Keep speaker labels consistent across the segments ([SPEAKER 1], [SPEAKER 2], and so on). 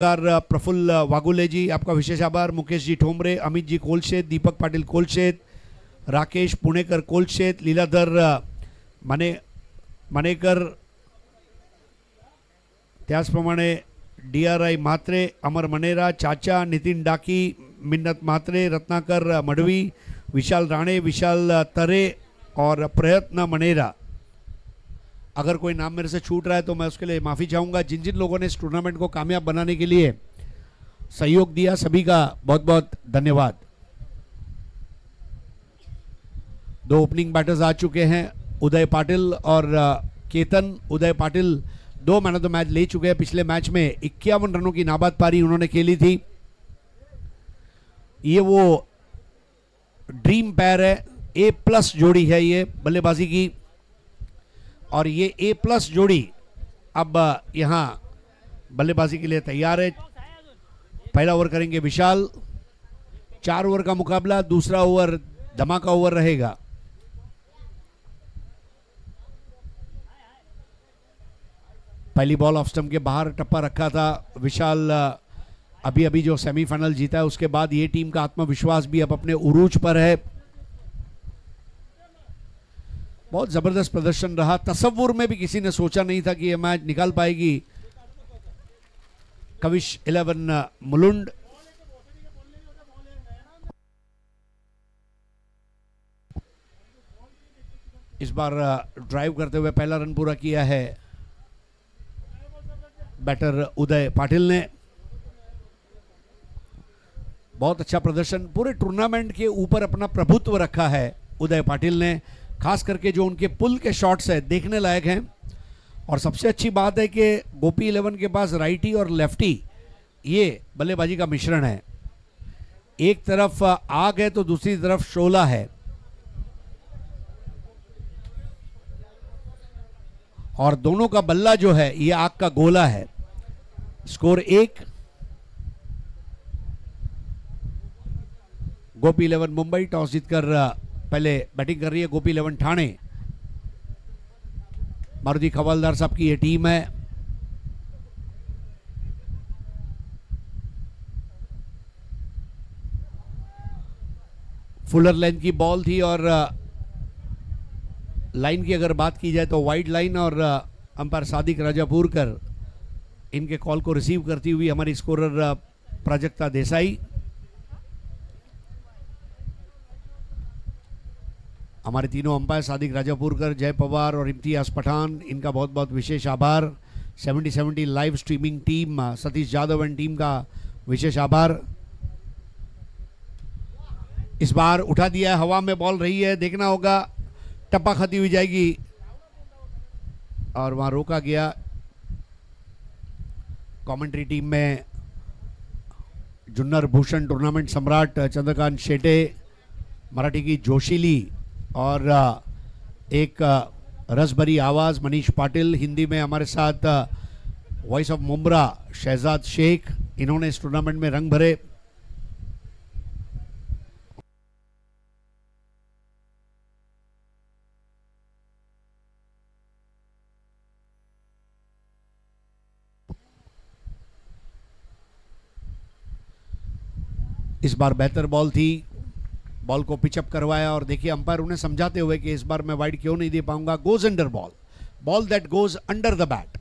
[SPEAKER 1] प्रफुल्ल वागुले जी आपका विशेष आभार, मुकेश जी ठोमरे, अमित जी कोलशेत, दीपक पाटील कोलशेत, राकेश पुणेकर कोलशेत, लीलाधर मानेकर, त्याचप्रमाणे DRI म्हात्रे, अमर मनेरा, चाचा, नितिन डाकी, मिन्नत म्हात्रे, रत्नाकर मडवी, विशाल राणे, विशाल तरे और प्रयत्न मनेरा। अगर कोई नाम मेरे से छूट रहा है तो मैं उसके लिए माफ़ी चाहूँगा। जिन जिन लोगों ने इस टूर्नामेंट को कामयाब बनाने के लिए सहयोग दिया सभी का बहुत बहुत धन्यवाद। दो ओपनिंग बैटर्स आ चुके हैं, उदय पाटिल और Ketan. Uday Patil 2 man of the match ले चुके हैं। पिछले मैच में 51 रनों की नाबाद पारी उन्होंने खेली थी। ये वो ड्रीम पैर है, A+ जोड़ी है ये बल्लेबाजी की, और ये A+ जोड़ी अब यहां बल्लेबाजी के लिए तैयार है। पहला ओवर करेंगे विशाल, 4 ओवर का मुकाबला, दूसरा ओवर धमाका ओवर रहेगा। पहली बॉल ऑफ स्टंप के बाहर टप्पा रखा था विशाल। अभी जो सेमीफाइनल जीता है उसके बाद ये टीम का आत्मविश्वास भी अब अपने उरूज पर है। बहुत जबरदस्त प्रदर्शन रहा, तसव्वुर में भी किसी ने सोचा नहीं था कि यह मैच निकाल पाएगी कविश 11 मुलुंड। इस बार ड्राइव करते हुए पहला रन पूरा किया है बैटर उदय पाटिल ने। बहुत अच्छा प्रदर्शन, पूरे टूर्नामेंट के ऊपर अपना प्रभुत्व रखा है उदय पाटिल ने। खास करके जो उनके पुल के शॉट्स है देखने लायक हैं। और सबसे अच्छी बात है कि गोपी 11 के पास राइटी और लेफ्टी ये बल्लेबाजी का मिश्रण है। एक तरफ आग है तो दूसरी तरफ शोला है, और दोनों का बल्ला जो है ये आग का गोला है। स्कोर 1। गोपी 11 मुंबई टॉस जीतकर पहले बैटिंग कर रही है। गोपी 11 ठाणे, मारुति खवालदार साहब की ये टीम है। फुलर लेंथ की बॉल थी, और लाइन की अगर बात की जाए तो वाइड लाइन, और अंपायर सादिक राजापुरकर इनके कॉल को रिसीव करती हुई हमारी स्कोरर प्राजक्ता देसाई। हमारे तीनों अंपायर सादिक राजापुरकर, जय पवार और इम्तियाज पठान, इनका बहुत बहुत विशेष आभार। 70 live streaming team, Satish Yadav end team का विशेष आभार। इस बार उठा दिया है, हवा में बॉल रही है, देखना होगा, टप्पा खाती हुई जाएगी और वहां रोका गया। कमेंट्री टीम में जुन्नर भूषण, टूर्नामेंट सम्राट चंद्रकांत शेटे, मराठी की जोशीली और एक रसभरी आवाज मनीष पाटिल, हिंदी में हमारे साथ वॉइस ऑफ मुम्बरा शहजाद शेख, इन्होंने इस टूर्नामेंट में रंग भरे। इस बार बेहतर बॉल थी, बॉल को पिचअप करवाया, और देखिए अंपायर उन्हें समझाते हुए कि इस बार मैं वाइड क्यों नहीं दे पाऊंगा। Goes under ball, ball that goes under the bat,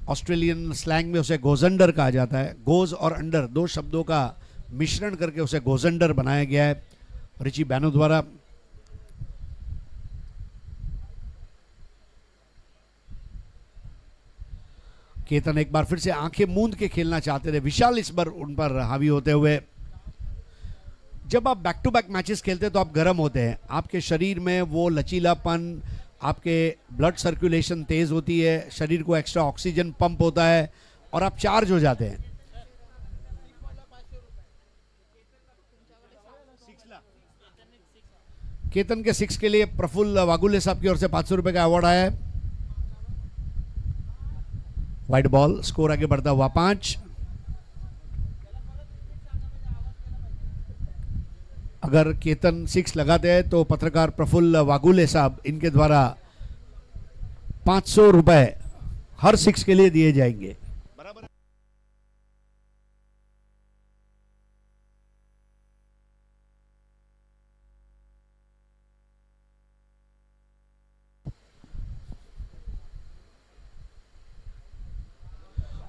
[SPEAKER 1] Australian slang में उसे गोज अंडर कहा जाता है। गोज और अंडर 2 शब्दों का मिश्रण करके उसे गोज अंडर बनाया गया है रिची बैनो द्वारा। केतन एक बार फिर से आंखें मूंद के खेलना चाहते थे, विशाल इस बार उन पर हावी होते हुए। जब आप बैक टू बैक मैचेस खेलते हैं तो आप गर्म होते हैं, आपके शरीर में वो लचीलापन, आपके ब्लड सर्कुलेशन तेज होती है, शरीर को एक्स्ट्रा ऑक्सीजन पंप होता है और आप चार्ज हो जाते हैं। केतन के 6 के लिए प्रफुल्ल वागुले साहब की ओर से 500 रुपए का अवार्ड आया है। वाइड बॉल, स्कोर आगे बढ़ता हुआ 5। अगर केतन 6 लगाते हैं तो पत्रकार प्रफुल्ल वागुले साहब इनके द्वारा 500 रुपए हर 6 के लिए दिए जाएंगे।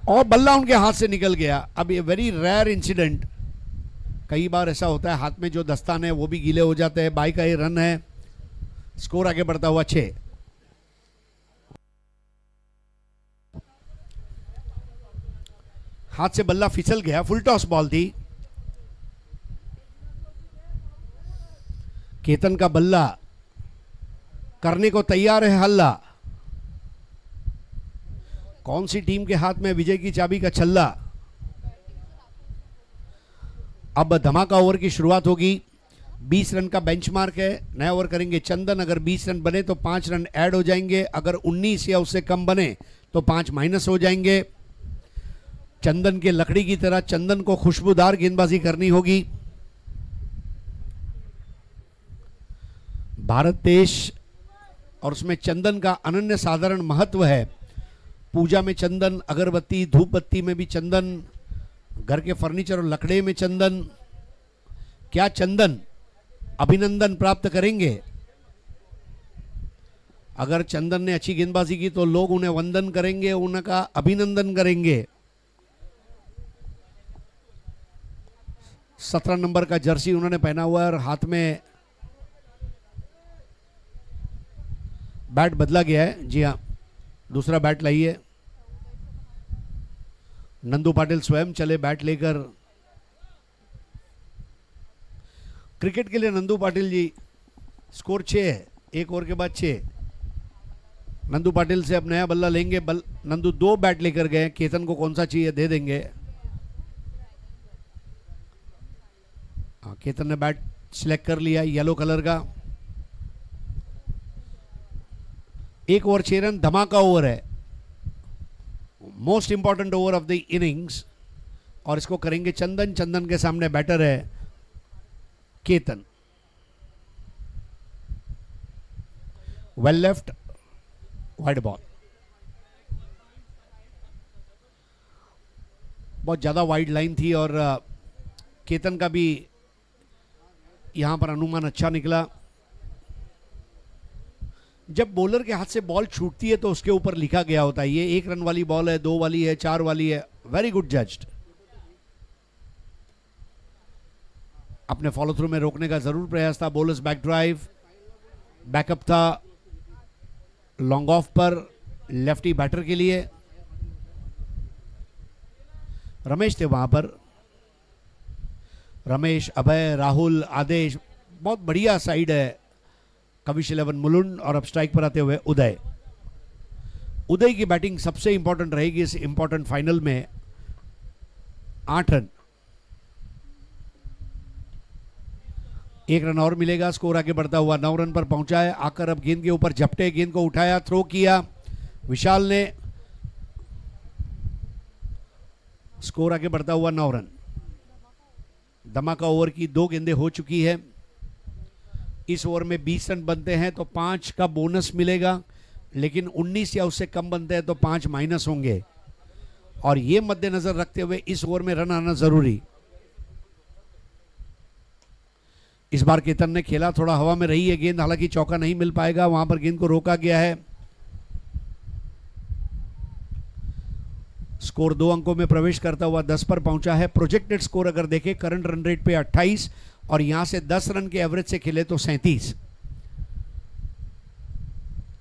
[SPEAKER 1] और बल्ला उनके हाथ से निकल गया। अब ये वेरी रेयर इंसिडेंट, कई बार ऐसा होता है हाथ में जो दस्तान है वो भी गीले हो जाते हैं। बाई का ये रन है, स्कोर आगे बढ़ता हुआ 6। हाथ से बल्ला फिसल गया, फुल टॉस बॉल थी। केतन का बल्ला करने को तैयार है हल्ला। कौन सी टीम के हाथ में विजय की चाबी का छल्ला? अब धमाका ओवर की शुरुआत होगी। 20 रन का बेंचमार्क है। नया ओवर करेंगे चंदन। अगर 20 रन बने तो 5 रन ऐड हो जाएंगे, अगर 19 या उससे कम बने तो 5 माइनस हो जाएंगे। चंदन के लकड़ी की तरह चंदन को खुशबूदार गेंदबाजी करनी होगी। भारत देश और उसमें चंदन का अनन्य साधारण महत्व है। पूजा में चंदन, अगरबत्ती धूप बत्ती में भी चंदन, घर के फर्नीचर और लकड़े में चंदन। क्या चंदन अभिनंदन प्राप्त करेंगे? अगर चंदन ने अच्छी गेंदबाजी की तो लोग उन्हें वंदन करेंगे, उनका अभिनंदन करेंगे। 17 नंबर का जर्सी उन्होंने पहना हुआ है और हाथ में बैट बदला गया है। जी हाँ, दूसरा बैट लाइए। नंदू पाटिल स्वयं चले बैट लेकर। क्रिकेट के लिए नंदू पाटिल जी, स्कोर 6 है, 1 ओवर के बाद 6। नंदू पाटिल से अब नया बल्ला लेंगे। नंदू 2 बैट लेकर गए। केतन को कौन सा चाहिए दे देंगे। केतन ने बैट सिलेक्ट कर लिया येलो कलर का। 1 ओवर 6 रन, धमाका ओवर है, most important over of the innings. और इसको करेंगे चंदन। चंदन के सामने बैटर है केतन। वेल लेफ्ट, वाइड बॉल। बहुत ज्यादा वाइड लाइन थी और केतन का भी यहां पर अनुमान अच्छा निकला। जब बॉलर के हाथ से बॉल छूटती है तो उसके ऊपर लिखा गया होता है ये 1 रन वाली बॉल है, 2 वाली है, 4 वाली है। Very good judged. अपने फॉलो थ्रू में रोकने का जरूर प्रयास था। बॉलर्स बैक ड्राइव, बैकअप था लॉन्ग ऑफ पर लेफ्टी बैटर के लिए। रमेश थे वहां पर, रमेश, अभय, राहुल, आदेश। बहुत बढ़िया साइड है कविश 11 मुलुंड। और अब स्ट्राइक पर आते हुए उदय। उदय की बैटिंग सबसे इंपॉर्टेंट रहेगी इस इंपॉर्टेंट फाइनल में। 8 रन, 1 रन और मिलेगा। स्कोर आगे बढ़ता हुआ 9 रन पर पहुंचा है। आकर अब गेंद के ऊपर झपटे, गेंद को उठाया, थ्रो किया विशाल ने। स्कोर आगे बढ़ता हुआ 9 रन। धमाका ओवर की 2 गेंदें हो चुकी है। इस ओवर में 20 रन बनते हैं तो 5 का बोनस मिलेगा, लेकिन 19 या उससे कम बनते हैं तो 5 माइनस होंगे। और यह मद्देनजर रखते हुए इस ओवर में रन आना जरूरी। इस बार केतन ने खेला, थोड़ा हवा में रही है गेंद, हालांकि चौका नहीं मिल पाएगा। वहां पर गेंद को रोका गया है। स्कोर 2 अंकों में प्रवेश करता हुआ 10 पर पहुंचा है। प्रोजेक्टेड स्कोर अगर देखें करंट रन रेट पे 28 और यहां से 10 रन के एवरेज से खेले तो 37।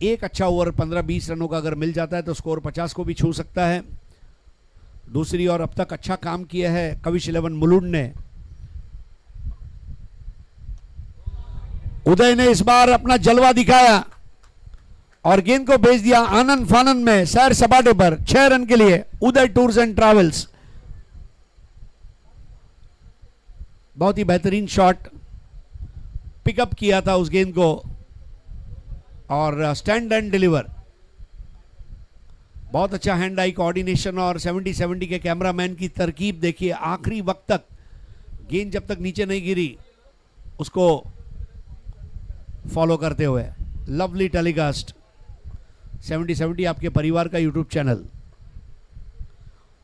[SPEAKER 1] एक अच्छा ओवर 15-20 रनों का अगर मिल जाता है तो स्कोर 50 को भी छू सकता है। दूसरी ओर अब तक अच्छा काम किया है कविश 11 मुलुंड ने। उदय ने इस बार अपना जलवा दिखाया और गेंद को भेज दिया आनंद फानंद में सैर सपाटे पर 6 रन के लिए। उदय टूर्स एंड ट्रैवल्स, बहुत ही बेहतरीन शॉट, पिकअप किया था उस गेंद को और स्टैंड एंड डिलीवर। बहुत अच्छा हैंड आई कोऑर्डिनेशन और 70-70 के कैमरामैन की तरकीब देखिए। आखिरी वक्त तक गेंद जब तक नीचे नहीं गिरी उसको फॉलो करते हुए। लवली टेलीकास्ट 70-70 आपके परिवार का यूट्यूब चैनल।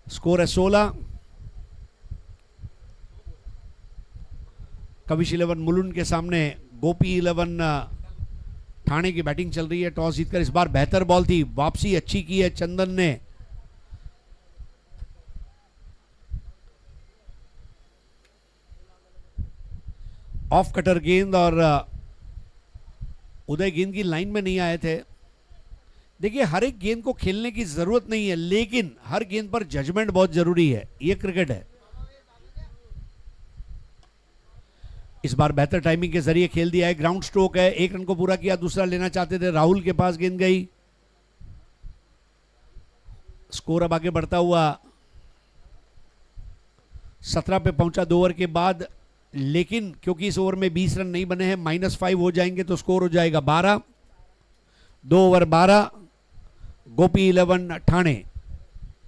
[SPEAKER 1] स्कोर है 16। कविश 11 मुलुंड के सामने गोपी 11 ठाणे की बैटिंग चल रही है। टॉस जीतकर इस बार बेहतर बॉल थी, वापसी अच्छी की है चंदन ने। ऑफ कटर गेंद और उदय गेंद की लाइन में नहीं आए थे। देखिए हर एक गेंद को खेलने की जरूरत नहीं है, लेकिन हर गेंद पर जजमेंट बहुत जरूरी है, ये क्रिकेट है। इस बार बेहतर टाइमिंग के जरिए खेल दिया है, ग्राउंड स्ट्रोक है, 1 रन को पूरा किया, दूसरा लेना चाहते थे, राहुल के पास गेंद गई। स्कोर अब आगे बढ़ता हुआ 17 पे पहुंचा 2 ओवर के बाद, लेकिन क्योंकि इस ओवर में 20 रन नहीं बने हैं, -5 हो जाएंगे तो स्कोर हो जाएगा 12। 2 ओवर 12, गोपी 11 ठाणे,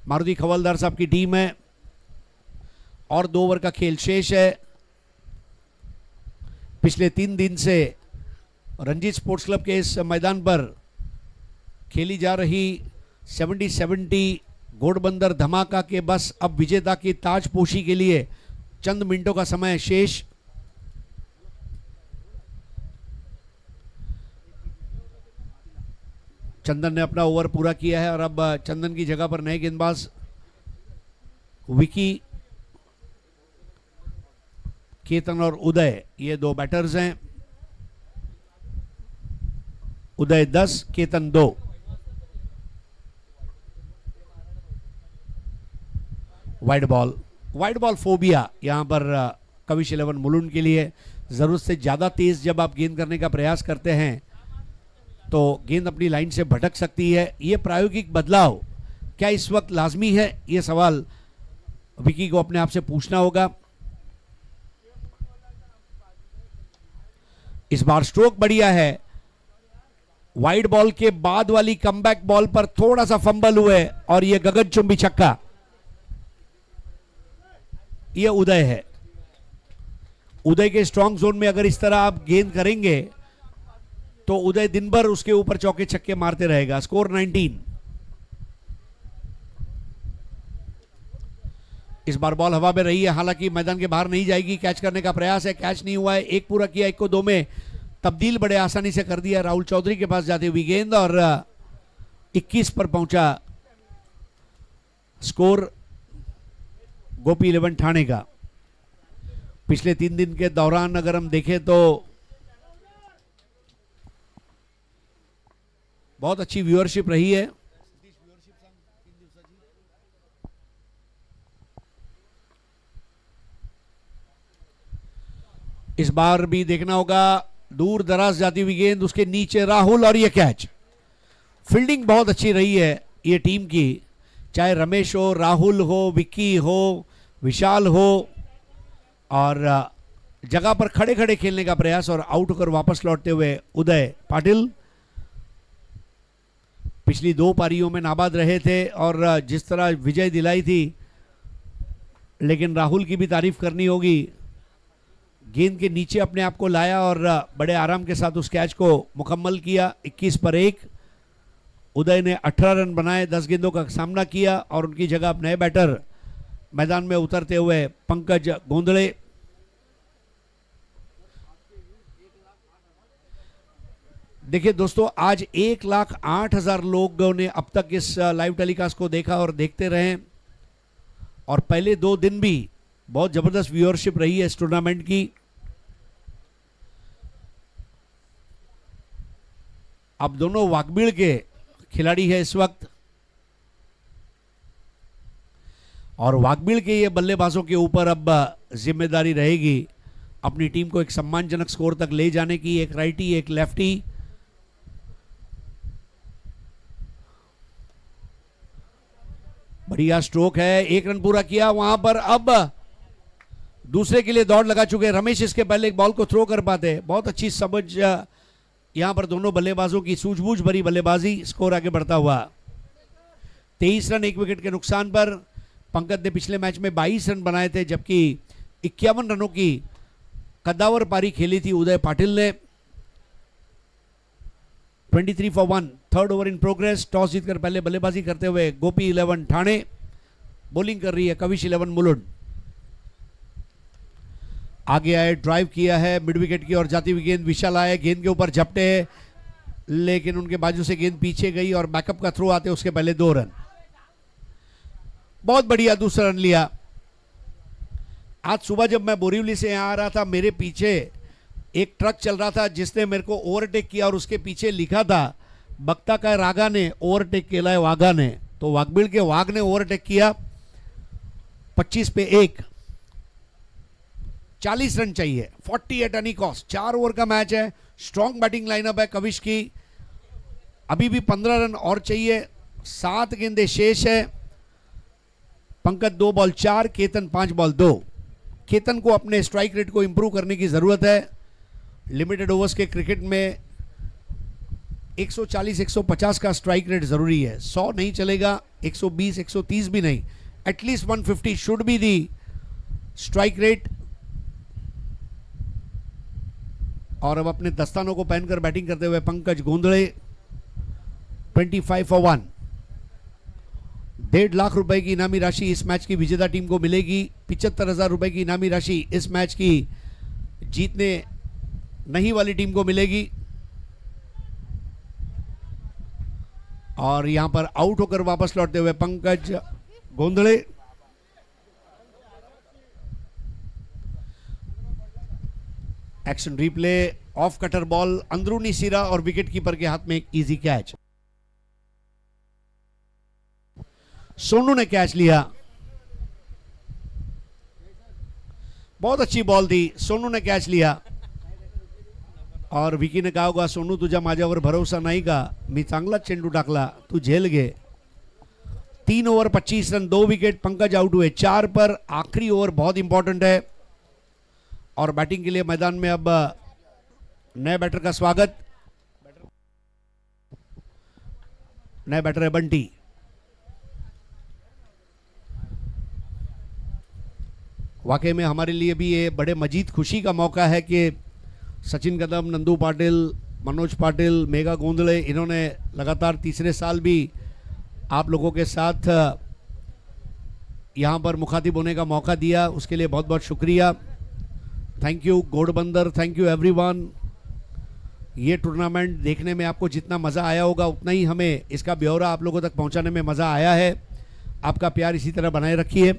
[SPEAKER 1] मारुति खवलदार साहब की टीम है और 2 ओवर का खेल शेष है। पिछले 3 दिन से रंजीत स्पोर्ट्स क्लब के इस मैदान पर खेली जा रही 70-70 घोड़बंदर धमाका के बस अब विजेता की ताजपोशी के लिए चंद मिनटों का समय शेष। चंदन ने अपना ओवर पूरा किया है और अब चंदन की जगह पर नए गेंदबाज विकी, केतन और उदय, ये 2 बैटर्स हैं। उदय 10, केतन 2। वाइड बॉल फोबिया यहां पर कविश 11 मुलुंड के लिए। जरूरत से ज्यादा तेज जब आप गेंद करने का प्रयास करते हैं तो गेंद अपनी लाइन से भटक सकती है। यह प्रायोगिक बदलाव क्या इस वक्त लाजमी है, यह सवाल विकी को अपने आप से पूछना होगा। इस बार स्ट्रोक बढ़िया है, वाइड बॉल के बाद वाली कमबैक बॉल पर थोड़ा सा फंबल हुए और यह गगनचुंबी छक्का, यह उदय है। उदय के स्ट्रॉन्ग जोन में अगर इस तरह आप गेंद करेंगे तो उदय दिन भर उसके ऊपर चौके छक्के मारते रहेगा। स्कोर 19। इस बार बॉल हवा में रही है, हालांकि मैदान के बाहर नहीं जाएगी, कैच करने का प्रयास है, कैच नहीं हुआ है। 1 पूरा किया, 1 को 2 में तब्दील बड़े आसानी से कर दिया राहुल चौधरी के पास जाते हुए गेंद और 21 पर पहुंचा स्कोर गोपी 11 ठाणे का। पिछले 3 दिन के दौरान अगर हम देखें तो बहुत अच्छी व्यूअरशिप रही है। इस बार भी देखना होगा, दूर दराज जाती हुई गेंद, उसके नीचे राहुल और यह कैच। फील्डिंग बहुत अच्छी रही है ये टीम की, चाहे रमेश हो, राहुल हो, विक्की हो, विशाल हो, और जगह पर खड़े खड़े खेलने का प्रयास और आउट होकर वापस लौटते हुए उदय पाटिल। पिछली 2 पारियों में नाबाद रहे थे और जिस तरह विजय दिलाई थी, लेकिन राहुल की भी तारीफ करनी होगी, गेंद के नीचे अपने आप को लाया और बड़े आराम के साथ उस कैच को मुकम्मल किया। 21 पर 1। उदय ने 18 रन बनाए, 10 गेंदों का सामना किया और उनकी जगह अब नए बैटर मैदान में उतरते हुए पंकज गोंदड़े। देखिए दोस्तों, आज 1,08,000 लोगों ने अब तक इस लाइव टेलीकास्ट को देखा और देखते रहे, और पहले 2 दिन भी बहुत जबरदस्त व्यूअरशिप रही है इस टूर्नामेंट की। अब दोनों वाकबीड़ के खिलाड़ी है इस वक्त, और वाकबीड़ के ये बल्लेबाजों के ऊपर अब जिम्मेदारी रहेगी अपनी टीम को एक सम्मानजनक स्कोर तक ले जाने की। एक राइटी, एक लेफ्टी। बढ़िया स्ट्रोक है, 1 रन पूरा किया। वहां पर अब दूसरे के लिए दौड़ लगा चुके रमेश, इसके पहले एक बॉल को थ्रो कर पाते। बहुत अच्छी समझ यहां पर दोनों बल्लेबाजों की, सूझबूझ भरी बल्लेबाजी। स्कोर आगे बढ़ता हुआ 23 रन 1 विकेट के नुकसान पर। पंकज ने पिछले मैच में 22 रन बनाए थे, जबकि 51 रनों की कद्दावर पारी खेली थी उदय पाटिल ने। 23 for 1, 3rd over in progress. Toss जीतकर पहले बल्लेबाजी करते हुए गोपी 11 ठाणे, बॉलिंग कर रही है कविश 11 मुलुंड। आगे आए, ड्राइव किया है मिड विकेट की और जाती हुई गेंद विशाल आए, गेंद के ऊपर झपटे, लेकिन उनके बाजू से गेंद पीछे गई और बैकअप का थ्रो आते उसके पहले 2 रन। बहुत बढ़िया दूसरा रन लिया। आज सुबह जब मैं बोरीवली से यहां आ रहा था, मेरे पीछे एक ट्रक चल रहा था जिसने मेरे को ओवरटेक किया और उसके पीछे लिखा था बक्ता का रागा ने ओवरटेक केला है वाघा ने, तो वाघबीड़ के वाघ ने ओवरटेक किया 25 पे 1, 40 रन चाहिए, 40 एट एनी कॉस्ट। 4 ओवर का मैच है, स्ट्रॉन्ग बैटिंग लाइनअप है कविश की। अभी भी 15 रन और चाहिए, 7 गेंदे शेष है। Pankaj 2 ball 4, Ketan 5 ball 2। केतन को अपने स्ट्राइक रेट को इंप्रूव करने की जरूरत है। लिमिटेड ओवर्स के क्रिकेट में 140-150 का स्ट्राइक रेट जरूरी है, 100 नहीं चलेगा, 120-130 भी नहीं, at least 150 should be the strike rate. और अब अपने दस्तानों को पहनकर बैटिंग करते हुए पंकज गोंधळे 25 for 1। 1.5 लाख रुपए की इनामी राशि इस मैच की विजेता टीम को मिलेगी। 75,000 रुपए की इनामी राशि इस मैच की जीतने नहीं वाली टीम को मिलेगी। और यहां पर आउट होकर वापस लौटते हुए Pankaj Gondhale. Action replay, off cutter ball, अंदरूनी सिरा और विकेट कीपर के हाथ में एक इजी कैच। सोनू ने कैच लिया, बहुत अच्छी बॉल थी, सोनू ने कैच लिया। और विकी ने कहा होगा सोनू तुझ्या माझ्यावर भरोसा नाही का, मी चांगला चेंडू टाकला, तू झेल घे। 3 over 25 run, 2 wicket, Pankaj out हुए 4 पर। आखिरी ओवर बहुत इंपॉर्टेंट है और बैटिंग के लिए मैदान में अब नए बैटर का स्वागत। नए बैटर है बंटी। वाकई में हमारे लिए भी ये बड़े मजीद खुशी का मौका है कि सचिन कदम, नंदू पाटिल, मनोज पाटिल, मेघा गोंधळे, इन्होंने लगातार तीसरे साल भी आप लोगों के साथ यहाँ पर मुखातिब होने का मौका दिया, उसके लिए बहुत बहुत शुक्रिया। Thank you Ghodbunder, thank you everyone. ये टूर्नामेंट देखने में आपको जितना मज़ा आया होगा उतना ही हमें इसका ब्यौरा आप लोगों तक पहुँचाने में मज़ा आया है। आपका प्यार इसी तरह बनाए रखिए।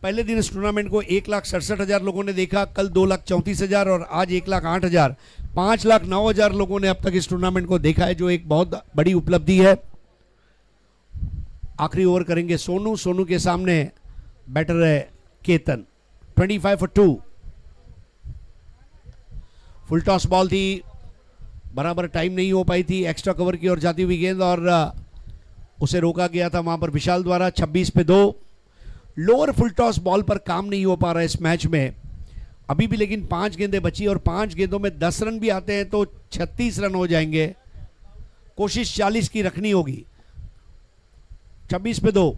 [SPEAKER 1] पहले दिन इस टूर्नामेंट को 1,67,000 लोगों ने देखा, कल 2,34,000 और आज 1,08,000, 5,09,000 लोगों ने अब तक इस टूर्नामेंट को देखा है, जो एक बहुत बड़ी उपलब्धि है। आखिरी ओवर करेंगे सोनू। सोनू के सामने बैटर है Ketan. 25 for 2। Full toss ball थी, बराबर टाइम नहीं हो पाई थी, एक्स्ट्रा कवर की ओर जाती हुई गेंद और उसे रोका गया था वहां पर विशाल द्वारा। 26 पे 2। लोअर फुल टॉस बॉल पर काम नहीं हो पा रहा है इस मैच में अभी भी, लेकिन 5 गेंदें बची और 5 गेंदों में 10 रन भी आते हैं तो 36 रन हो जाएंगे। कोशिश 40 की रखनी होगी। 26 पे 2।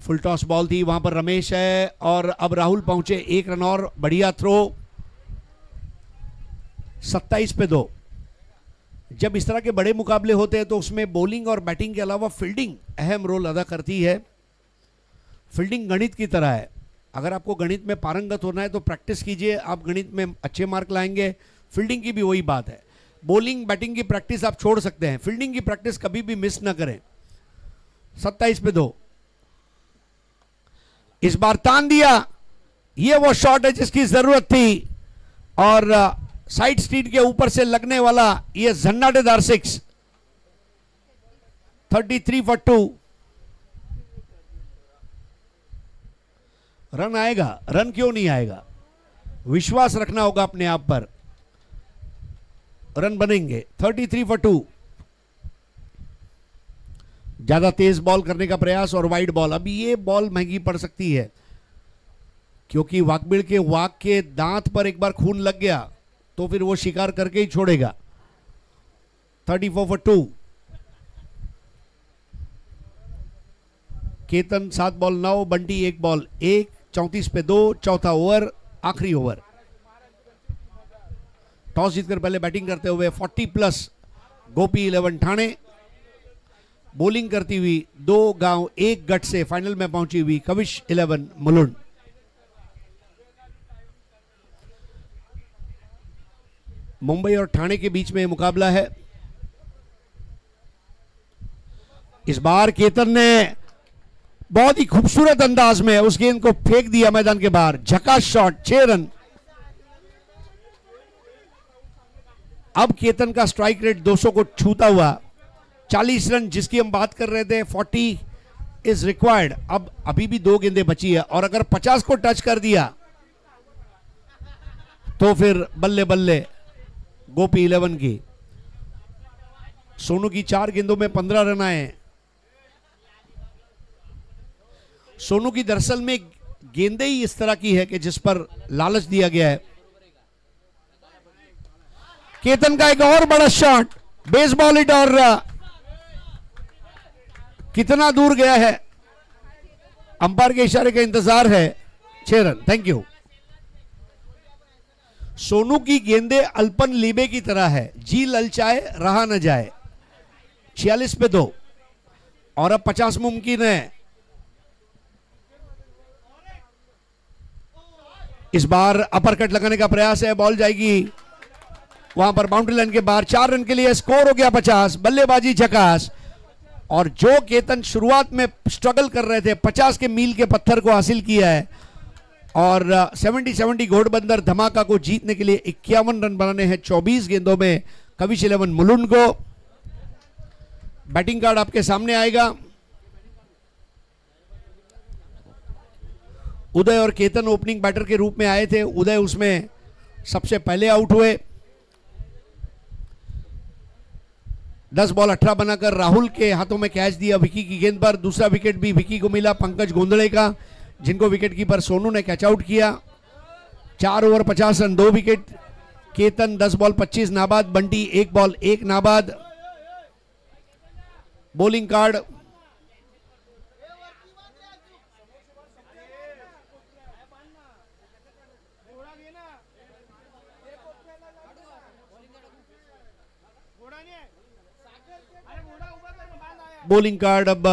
[SPEAKER 1] फुल टॉस बॉल थी, वहां पर रमेश है और अब राहुल पहुंचे, 1 रन और, बढ़िया थ्रो। 27 पे 2। जब इस तरह के बड़े मुकाबले होते हैं तो उसमें बॉलिंग और बैटिंग के अलावा फील्डिंग अहम रोल अदा करती है। फील्डिंग गणित की तरह है, अगर आपको गणित में पारंगत होना है तो प्रैक्टिस कीजिए, आप गणित में अच्छे मार्क लाएंगे। फील्डिंग की भी वही बात है। बॉलिंग बैटिंग की प्रैक्टिस आप छोड़ सकते हैं, फील्डिंग की प्रैक्टिस कभी भी मिस ना करें। 27 पे 2। इस बार तान दिया, ये वो शॉट है जिसकी जरूरत थी और साइड स्ट्रीट के ऊपर से लगने वाला ये झन्नाटेदार 6। 33 for 2। रन आएगा, रन क्यों नहीं आएगा, विश्वास रखना होगा अपने आप पर, रन बनेंगे। 33 for 2। ज्यादा तेज बॉल करने का प्रयास और वाइड बॉल। अभी ये बॉल महंगी पड़ सकती है क्योंकि वाघबीड़ के वाघ के दांत पर एक बार खून लग गया तो फिर वो शिकार करके ही छोड़ेगा। 34 for 2। Ketan 7 ball 9, Bunty 1 ball 1। 34 पे 2, चौथा ओवर, आखिरी ओवर। टॉस जीतकर पहले बैटिंग करते हुए 40+ गोपी 11 ठाणे। बॉलिंग करती हुई 2 गांव 1 गट से फाइनल में पहुंची हुई कविश 11 मुलुंड। मुंबई और ठाणे के बीच में मुकाबला है। इस बार केतन ने बहुत ही खूबसूरत अंदाज में उस गेंद को फेंक दिया मैदान के बाहर, झकास शॉट, 6 रन। अब केतन का स्ट्राइक रेट 200 को छूता हुआ, 40 रन जिसकी हम बात कर रहे थे, 40 इज रिक्वायर्ड। अब अभी भी 2 गेंदें बची है और अगर 50 को टच कर दिया तो फिर बल्ले बल्ले गोपी 11 की। सोनू की 4 गेंदों में 15 रन आए। सोनू की दरअसल में गेंदें ही इस तरह की है कि जिस पर लालच दिया गया है। केतन का एक और बड़ा शॉट, बेसबॉल हिट, और कितना दूर गया है, अंपायर के इशारे का इंतजार है। 6 रन, थैंक यू। सोनू की गेंदें अल्पन लीबे की तरह है, जी ललचाए रहा न जाए। 46 पे 2 और अब 50 मुमकिन है। इस बार अपर कट लगाने का प्रयास है, बॉल जाएगी वहां पर बाउंड्री लाइन के बाहर। 4 रन के लिए स्कोर हो गया 50, बल्लेबाजी झकास। और जो केतन शुरुआत में स्ट्रगल कर रहे थे, 50 के मील के पत्थर को हासिल किया है और 70 घोड़बंदर धमाका को जीतने के लिए 51 रन बनाने हैं 24 गेंदों में कविश 11 मुलुंड को। बैटिंग कार्ड आपके सामने आएगा। उदय और केतन ओपनिंग बैटर के रूप में आए थे। उदय उसमें सबसे पहले आउट हुए। 10 बॉल 18 बनाकर राहुल के हाथों में कैच दिया विकी की गेंद पर। दूसरा विकेट भी विकी को मिला, पंकज गोंदड़े का, जिनको विकेट कीपर सोनू ने कैच आउट किया। 4 over 50 run, 2 wicket. Ketan 10 ball 25 नाबाद, बंटी 1 बॉल 1 नाबाद। बॉलिंग कार्ड अब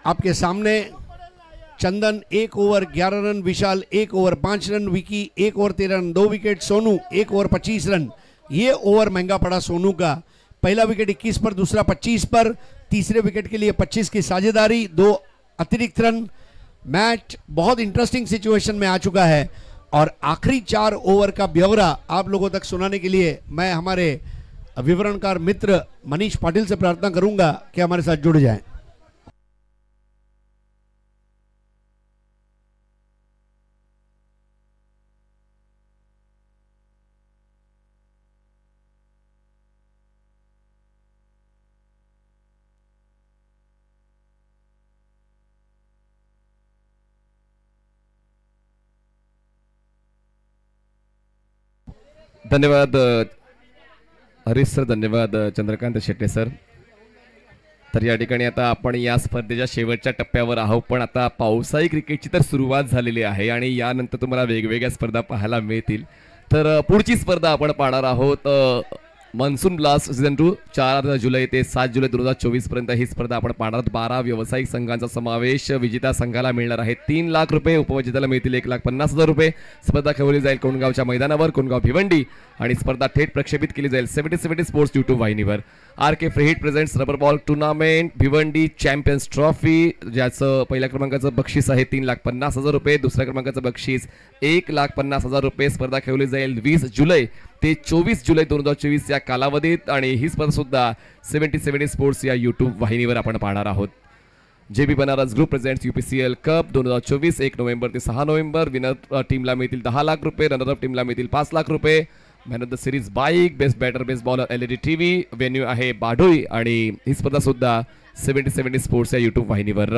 [SPEAKER 1] आपके सामने। चंदन 1 ओवर 11 रन, विशाल 1 over 5 run, Vicky 1 over 13 run, 2 wicket. Sonu 1 over 25 run. ये ओवर महंगा पड़ा सोनू का। पहला विकेट 21 पर, दूसरा 25 पर, तीसरे विकेट के लिए 25 की साझेदारी, 2 अतिरिक्त रन। मैच बहुत इंटरेस्टिंग सिचुएशन में आ चुका है और आखिरी 4 ओवर का ब्यौरा आप लोगों तक सुनाने के लिए मैं हमारे विवरणकार मित्र मनीष पाटिल से प्रार्थना करूंगा कि हमारे साथ जुड़ जाएं।
[SPEAKER 2] धन्यवाद हरीश सर, धन्यवाद चंद्रकांत शेट्टे सर। तर या ठिकाणी आता आपण या स्पर्धेच्या शेवटच्या टप्प्यावर आहोत, पण आता पावसाळी क्रिकेटची तर सुरुवात झालेली आहे आणि यानंतर तुम्हाला वेगवेगळ्या स्पर्धा पाहायला मिळतील। तर पुढची स्पर्धा आपण पाहणार आहोत मान्सून ब्लास्ट सीझन 2, 4 जुलै ते 7 जुलै 2024 पर्यंत ही स्पर्धा आपण पाहणार आहोत। 12 व्यावसायिक संघांचा समावेश। विजेता संघाला मिळणार आहे 3 लाख रुपये, उपविजेत्याला मिळतील 1,50,000 रुपये। स्पर्धा खेळवली जाईल कोणगावच्या मैदानावर, कोणगाव भिवंडी, आणि स्पर्धा थेट प्रक्षेपित केली जाईल 70 स्पोर्ट्स YouTube वाहिनीवर। RK free hit presents rubber ball tournament Bhiwandi champions trophy, ज्याचं पहिल्या क्रमांकाचं बक्षीस आहे 3,50,000 रुपये, दुसऱ्या क्रमांकाचं बक्षीस 1,50,000 रुपये। स्पर्धा खेळवली जाईल 20 जुलै ते 24 जुलै 2024 या कालावधीत आणि ही स्पर्धा सुद्धा 70 स्पोर्ट्स या YouTube वाहिनीवर आपण पाहणार आहोत। JB Banaras group presents UPCL cup 2024, 1 November ते 6 नोव्हेंबर। विनर टीमला मिळतील 10 लाख रुपये, रनरअप टीमला मिळतील 5 लाख रुपये। Man of the series bike, best batter, best bowler, LED TV। Venue आहे बाडोई आणि ही स्पर्धा सुद्धा 70 स्पोर्ट्स या YouTube वाहिनीवर।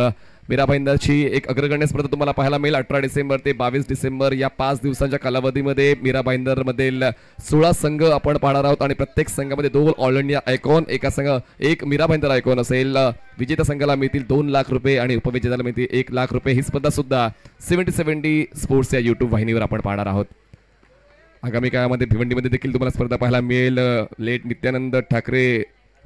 [SPEAKER 2] मीरा भाईंदरची एक अग्रगण्य स्पर्धा तुम्हाला पाहायला मिळेल 18 डिसेंबर ते 22 डिसेंबर या 5 दिवसांच्या कालावधीमध्ये। मीरा भाईंदर मधील 16 संघ आपण पाहणार आहोत आणि प्रत्येक संघामध्ये 2 ऑल इंडिया आयकॉन, एक मीरा भाईंदर आयकॉन असेल। विजेता संघाला मिळतील 2 लाख रुपये आणि उपविजेत्याला मिळतील 1 लाख रुपये। ही स्पर्धा सुद्धा 70 स्पोर्ट्स या YouTube वाहिनीवर आपण पाहणार आहोत। आगामी काळामध्ये भिवंडीमध्ये देखील तुम्हाला स्पर्धा पाहायला मिळेल। लेट नित्यानंद ठाकरे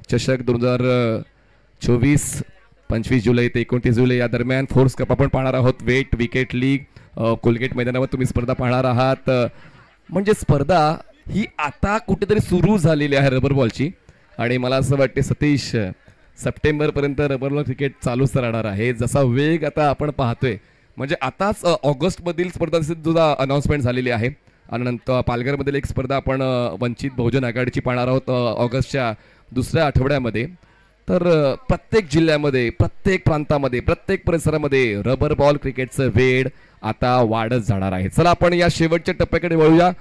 [SPEAKER 2] चषक 2024, 25 जुलै ते 29 जुलै या दरम्यान। फोर्स कप आपण पाहणार आहोत। वेट विकेट लीग कोलगेट मैदानावर तुम्ही स्पर्धा पाहणार आहात। म्हणजे स्पर्धा ही आता कुठेतरी सुरू झालेली आहे रबर बॉलची, आणि मला असं वाटते सतीश सप्टेंबरपर्यंत रबर बॉल क्रिकेट चालूच राहणार आहे. जसा वेग आता आपण पाहतोय म्हणजे आताच ऑगस्टमधील स्पर्धा सुद्धा अनाऊन्समेंट झालेली आहे आणि नंतर पालघरमधील एक स्पर्धा आपण वंचित बहुजन आघाडीची पाहणार आहोत ऑगस्टच्या दुसऱ्या आठवड्यामध्ये. तर प्रत्येक जिल्ह्यामध्ये, प्रत्येक प्रांतामध्ये, प्रत्येक परिसरामध्ये रबर बॉल क्रिकेटचं वेळ आता वाढत जाणार आहे. चला आपण या शेवटच्या टप्प्याकडे वळूया.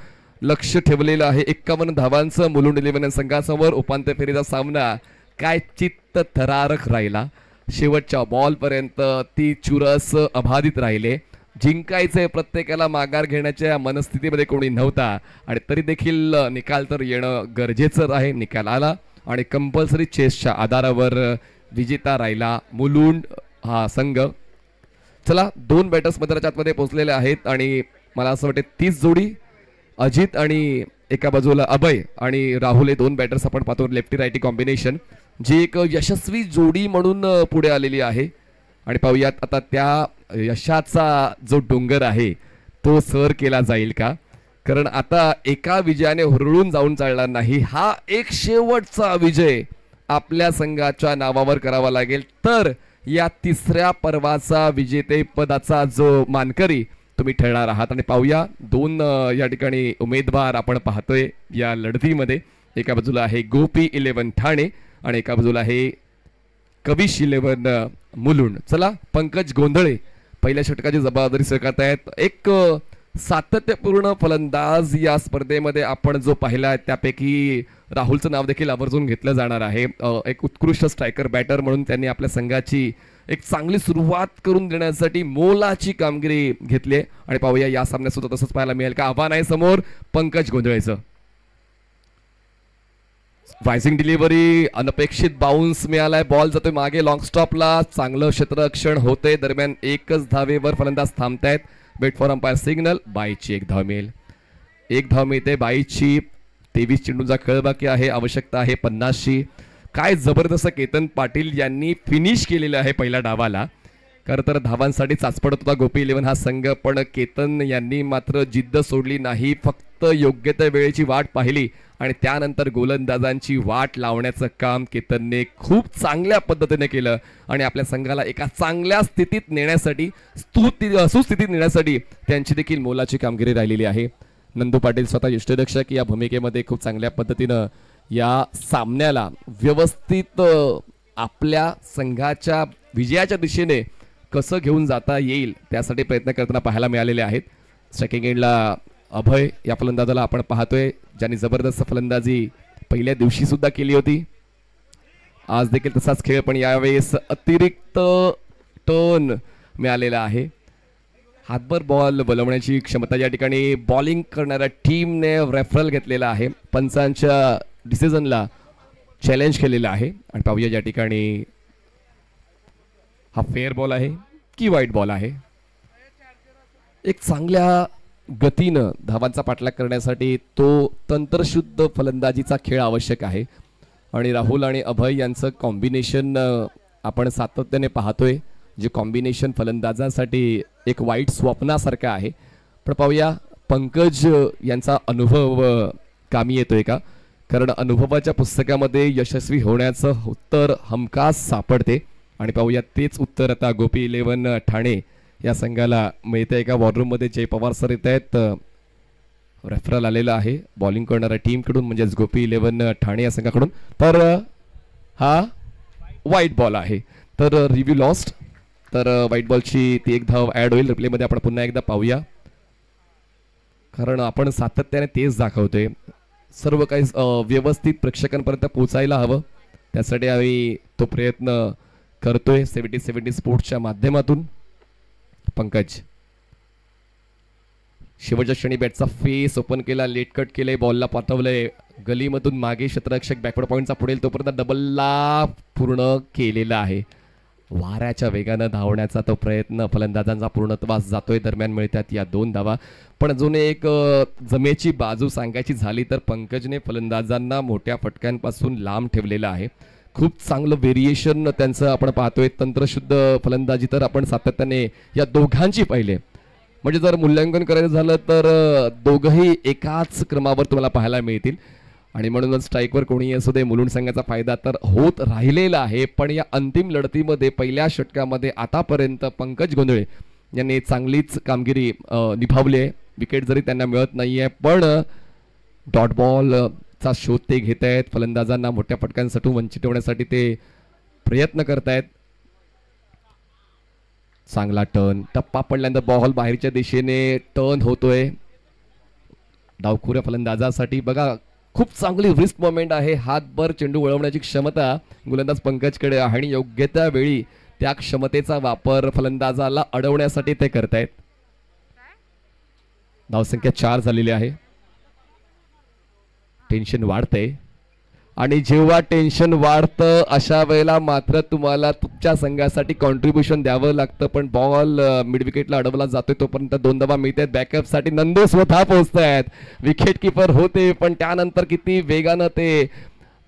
[SPEAKER 2] लक्ष ठेवलेलं आहे 51 धावांचं मुलुंड 11 संघासमोर. उपांत्य फेरीचा सामना काय चित्त थरारक राहिला. शेवटच्या बॉलपर्यंत ती चुरस अबाधित राहिले. जिंकायचे प्रत्येकाला माघार घेण्याच्या मनस्थितीमध्ये कोणी नव्हता आणि तरी देखील निकाल तर येणं गरजेचं आहे. निकाल आला आणि कंपल्सरी चेसच्या आधारावर विजेता राहिला मुलुंड हा संघ. चला 2 बॅटर्स मध्यराच्या आतमध्ये पोहोचलेले आहेत आणि मला असं वाटतं 30 जोडी अजित आणि एका बाजूला अभय आणि राहुल हे 2 बॅटर्स आपण पाहतो लेफ्टी रायटी कॉम्बिनेशन, जी एक यशस्वी जोडी म्हणून पुढे आलेली आहे. आणि पाहूयात आता त्या यशाचा जो डोंगर आहे तो सर केला जाईल का, कारण आता एका विजयाने हुरळून जाऊन चालणार नाही. हा एक शेवटचा विजय आपल्या संघाच्या नावावर करावा लागेल तर या तिसऱ्या पर्वाचा विजेतेपदाचा जो मानकरी तुम्ही ठरणार आहात. आणि पाहूया 2 या ठिकाणी उमेदवार आपण पाहतोय या लढतीमध्ये. एका बाजूला आहे गोपी 11 ठाणे आणि एका बाजूला आहे कविश 11 मुलुंड. चला पंकज गोंधळे पहिल्या षटकाची जबाबदारी स्वीकारतायत. एक सातत्यपूर्ण फलंदाज या स्पर्धेमध्ये आपण जो पाहिला त्यापैकी राहुलचं नाव देखील आवर्जून घेतलं जाणार आहे. एक उत्कृष्ट स्ट्रायकर बॅटर म्हणून त्यांनी आपल्या संघाची एक चांगली सुरुवात करून देण्यासाठी मोलाची कामगिरी घेतली आणि पाहूया या सामन्यात सुद्धा तसंच पाहायला मिळेल का. आव्हान आहे समोर पंकज गोंधळेचं. वायझिंग डिलिव्हरी, अनपेक्षित बाउन्स मिळालाय. बॉल जातोय मागे लॉंग स्टॉपला. चांगलं क्षेत्ररक्षण होते. दरम्यान एकच धावेवर फलंदाज थांबतायत. Wait for umpire signal. बाईची 1 धाव मिळेल. 1 धाव मिळते बाईची. 23 चेंडूंचा खेळ बाकी आहे. आवश्यकता आहे 50ची. काय जबरदस्त केतन पाटील यांनी फिनिश केलेलं आहे पहिल्या डावाला. खरं तर धावांसाठी चाचपडत होता गोपी 11 हा संघ, पण केतन यांनी मात्र जिद्द सोडली नाही. फक्त योग्य त्या वेळेची वाट पाहिली आणि त्यानंतर गोलंदाजांची वाट लावण्याचं काम केतनने खूप चांगल्या पद्धतीने केलं आणि आपल्या संघाला एका चांगल्या स्थितीत नेण्यासाठी, सुस्थितीत नेण्यासाठी त्यांची देखील मोलाची कामगिरी राहिलेली आहे. नंदू पाटील स्वतः यष्टीरक्षक या भूमिकेमध्ये खूप चांगल्या पद्धतीनं या सामन्याला व्यवस्थित आपल्या संघाच्या विजयाच्या दिशेने कसं घेऊन जाता येईल त्यासाठी प्रयत्न करताना पाहायला मिळालेले आहेत. स्ट्रायकिंग एंडला अभय या फलंदाजाला आपण पाहतोय, ज्यांनी जबरदस्त फलंदाजी पहिल्या दिवशी सुद्धा केली होती. आज देखील तसाच खेळ, पण यावेळेस अतिरिक्त टर्न मिळालेला आहे. हातभर बॉल बोलवण्याची क्षमता या ठिकाणी बॉलिंग करणाऱ्या टीमने रेफरल घेतलेला आहे. पंचांच्या डिसिजनला चॅलेंज केलेलं आहे आणि पाहूया या ठिकाणी हा फेअर बॉल आहे की वाईट बॉल आहे. एक चांगल्या गतीनं धावांचा पाठलाग करण्यासाठी तो तंत्रशुद्ध फलंदाजीचा खेळ आवश्यक आहे आणि राहुल आणि अभय यांचं कॉम्बिनेशन आपण सातत्याने पाहतोय, जे कॉम्बिनेशन फलंदाजांसाठी एक वाईट स्वप्नासारखं आहे. पण पाहूया पंकज यांचा अनुभव कामी येतोय का, कारण अनुभवाच्या पुस्तकामध्ये यशस्वी होण्याचं उत्तर हमखास सापडते आणि पाहूया तेच उत्तर आता गोपी 11 ठाणे या संघाला मिळतं आहे का. वॉररूममध्ये जय पवार सर येत आहेत. रेफरल आलेला आहे बॉलिंग करणाऱ्या टीमकडून, म्हणजेच गोपी 11 ठाणे या संघाकडून. तर हा वाईट बॉल आहे, तर रिव्ह्यू लॉस्ट. तर वाईट बॉलची ती 1 धाव ॲड होईल. रिप्लेमध्ये आपण पुन्हा एकदा पाहूया, कारण आपण सातत्याने तेच दाखवतोय. सर्व काही व्यवस्थित प्रेक्षकांपर्यंत पोहोचायला हवं, त्यासाठी आम्ही तो प्रयत्न करतोय 70-70 स्पोर्ट्सच्या माध्यमातून. पंकज शेवटच्या क्षणी बॅटचा फेस ओपन केला, लेट कट केले, बॉलला पाठवलंय गलीमधून मागे. क्षेत्ररक्षक बॅकवर्ड पॉईंटचा पुढेल तोपर्यंत डबलला पूर्ण केलेला आहे. वाऱ्याच्या वेगानं धावण्याचा तो प्रयत्न फलंदाजांचा पूर्णत्वास जातोय. दरम्यान मिळतात या 2 धावा. पण अजून एक जमेची बाजू सांगायची झाली तर पंकजने फलंदाजांना मोठ्या फटक्यांपासून लांब ठेवलेला आहे. खूप चांगलं व्हेरिएशन त्यांचं आपण पाहतोय. तंत्रशुद्ध फलंदाजी तर आपण सातत्याने या दोघांची पाहिले, म्हणजे जर मूल्यांकन करायचं झालं तर दोघंही एकाच क्रमावर तुम्हाला पाहायला मिळतील. आणि म्हणूनच स्ट्राईकवर कोणी असू दे मुलुंड संघाचा फायदा तर होत राहिलेला आहे. पण या अंतिम लढतीमध्ये पहिल्या षटकामध्ये आतापर्यंत पंकज गोंधळे यांनी चांगलीच कामगिरी निभावली आहे. विकेट जरी त्यांना मिळत नाहीये पण डॉट बॉलचा शोध ते घेत आहेत. फलंदाजांना मोठ्या फटक्यांसाठी वंचित ठेवण्यासाठी ते प्रयत्न करतायत. चांगला टर्न, टप्पा पडल्यानंतर बॉल बाहेरच्या दिशेने टर्न होतोय. डावखुऱ्या फलंदाजासाठी बघा खूप चांगली रिस्क मोमेंट आहे. हातभर चेंडू वळवण्याची क्षमता गोलंदाज पंकजकडे आहे आणि योग्य त्या वेळी त्या क्षमतेचा वापर फलंदाजाला अडवण्यासाठी ते करतायत. धावसंख्या 4 झालेली आहे. टेन्शन वाढतंय आणि जेव्हा टेन्शन वाढतं अशा वेळेला मात्र तुम्हाला तुमच्या संघासाठी कॉन्ट्रीब्युशन द्यावं लागतं. पण बॉल मिड विकेटला अडवला जातोय तोपर्यंत 2 धावा मिळतात. बॅकअपसाठी नंदू स्वतः पोहोचतायत. विकेट किपर होते पण त्यानंतर किती वेगानं ते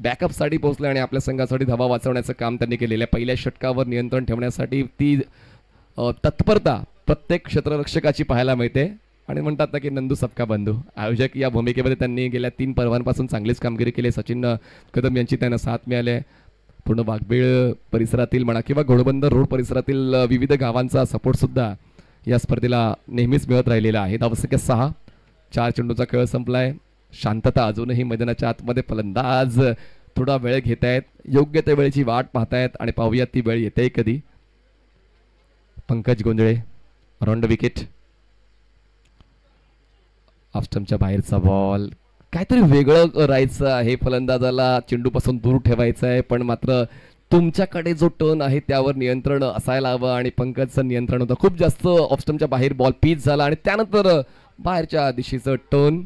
[SPEAKER 2] बॅकअपसाठी पोहोचले आणि आपल्या संघासाठी धावा वाचवण्याचं काम त्यांनी केलेलं आहे. पहिल्या षटकावर नियंत्रण ठेवण्यासाठी ती तत्परता प्रत्येक क्षेत्ररक्षकाची पाहायला मिळते. आणि म्हणतात ना की नंदू सबका बंधू, आयोजक या भूमिकेमध्ये त्यांनी गेल्या 3 पर्वांपासून चांगलीच कामगिरी केली. सचिन कदम यांची त्यांना साथ मिळाली. पूर्ण वाघबीळ परिसरातील म्हणा किंवा घोडबंदर रोड परिसरातील विविध गावांचा सपोर्ट सुद्धा या स्पर्धेला नेहमीच मिळत राहिलेला आहे. धावसंख्या 6. 4 चेंडूचा खेळ संपलाय. शांतता अजूनही मैदानाच्या आतमध्ये. फलंदाज थोडा वेळ घेत आहेत, योग्य त्या वेळेची वाट पाहतायत आणि पाहूयात ती वेळ येते कधी. Pankaj Gondhale around wicket. ऑफस्टंपच्या बाहेरचा बॉल, काहीतरी वेगळं करायचं आहे. फलंदाजाला चेंडूपासून दूर ठेवायचं आहे पण मात्र तुमच्याकडे जो टर्न आहे त्यावर नियंत्रण असायला हवं आणि पंकजचं नियंत्रण होतं. खूप जास्त ऑफस्टंपच्या बाहेर बॉल पिच झाला आणि त्यानंतर बाहेरच्या दिशेचं टर्न.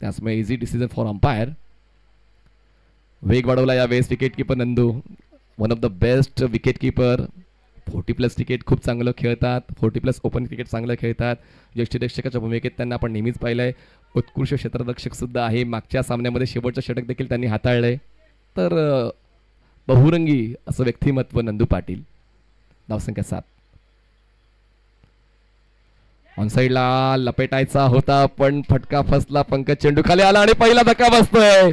[SPEAKER 2] त्यामुळे इझी डिसिजन फॉर अंपायर. वेग वाढवला यावेळेस wicket keeper Nandu. One of the best wicket keeper. 40+ cricket खूप चांगलं खेळतात. 40+ ओपन क्रिकेट चांगलं खेळतात. यष्टीरक्षकाच्या भूमिकेत त्यांना आपण नेहमीच पाहिलंय. उत्कृष्ट क्षेत्ररक्षक सुद्धा आहे. मागच्या सामन्यामध्ये शेवटचं षटक देखील त्यांनी हाताळलंय. तर बहुरंगी असं व्यक्तिमत्व नंदू पाटील. धावसंख्या 7. ऑनसाईडला लपेटायचा होता पण फटका फसला. पंकज चेंडू खाली आला आणि पहिला धक्का बसतोय.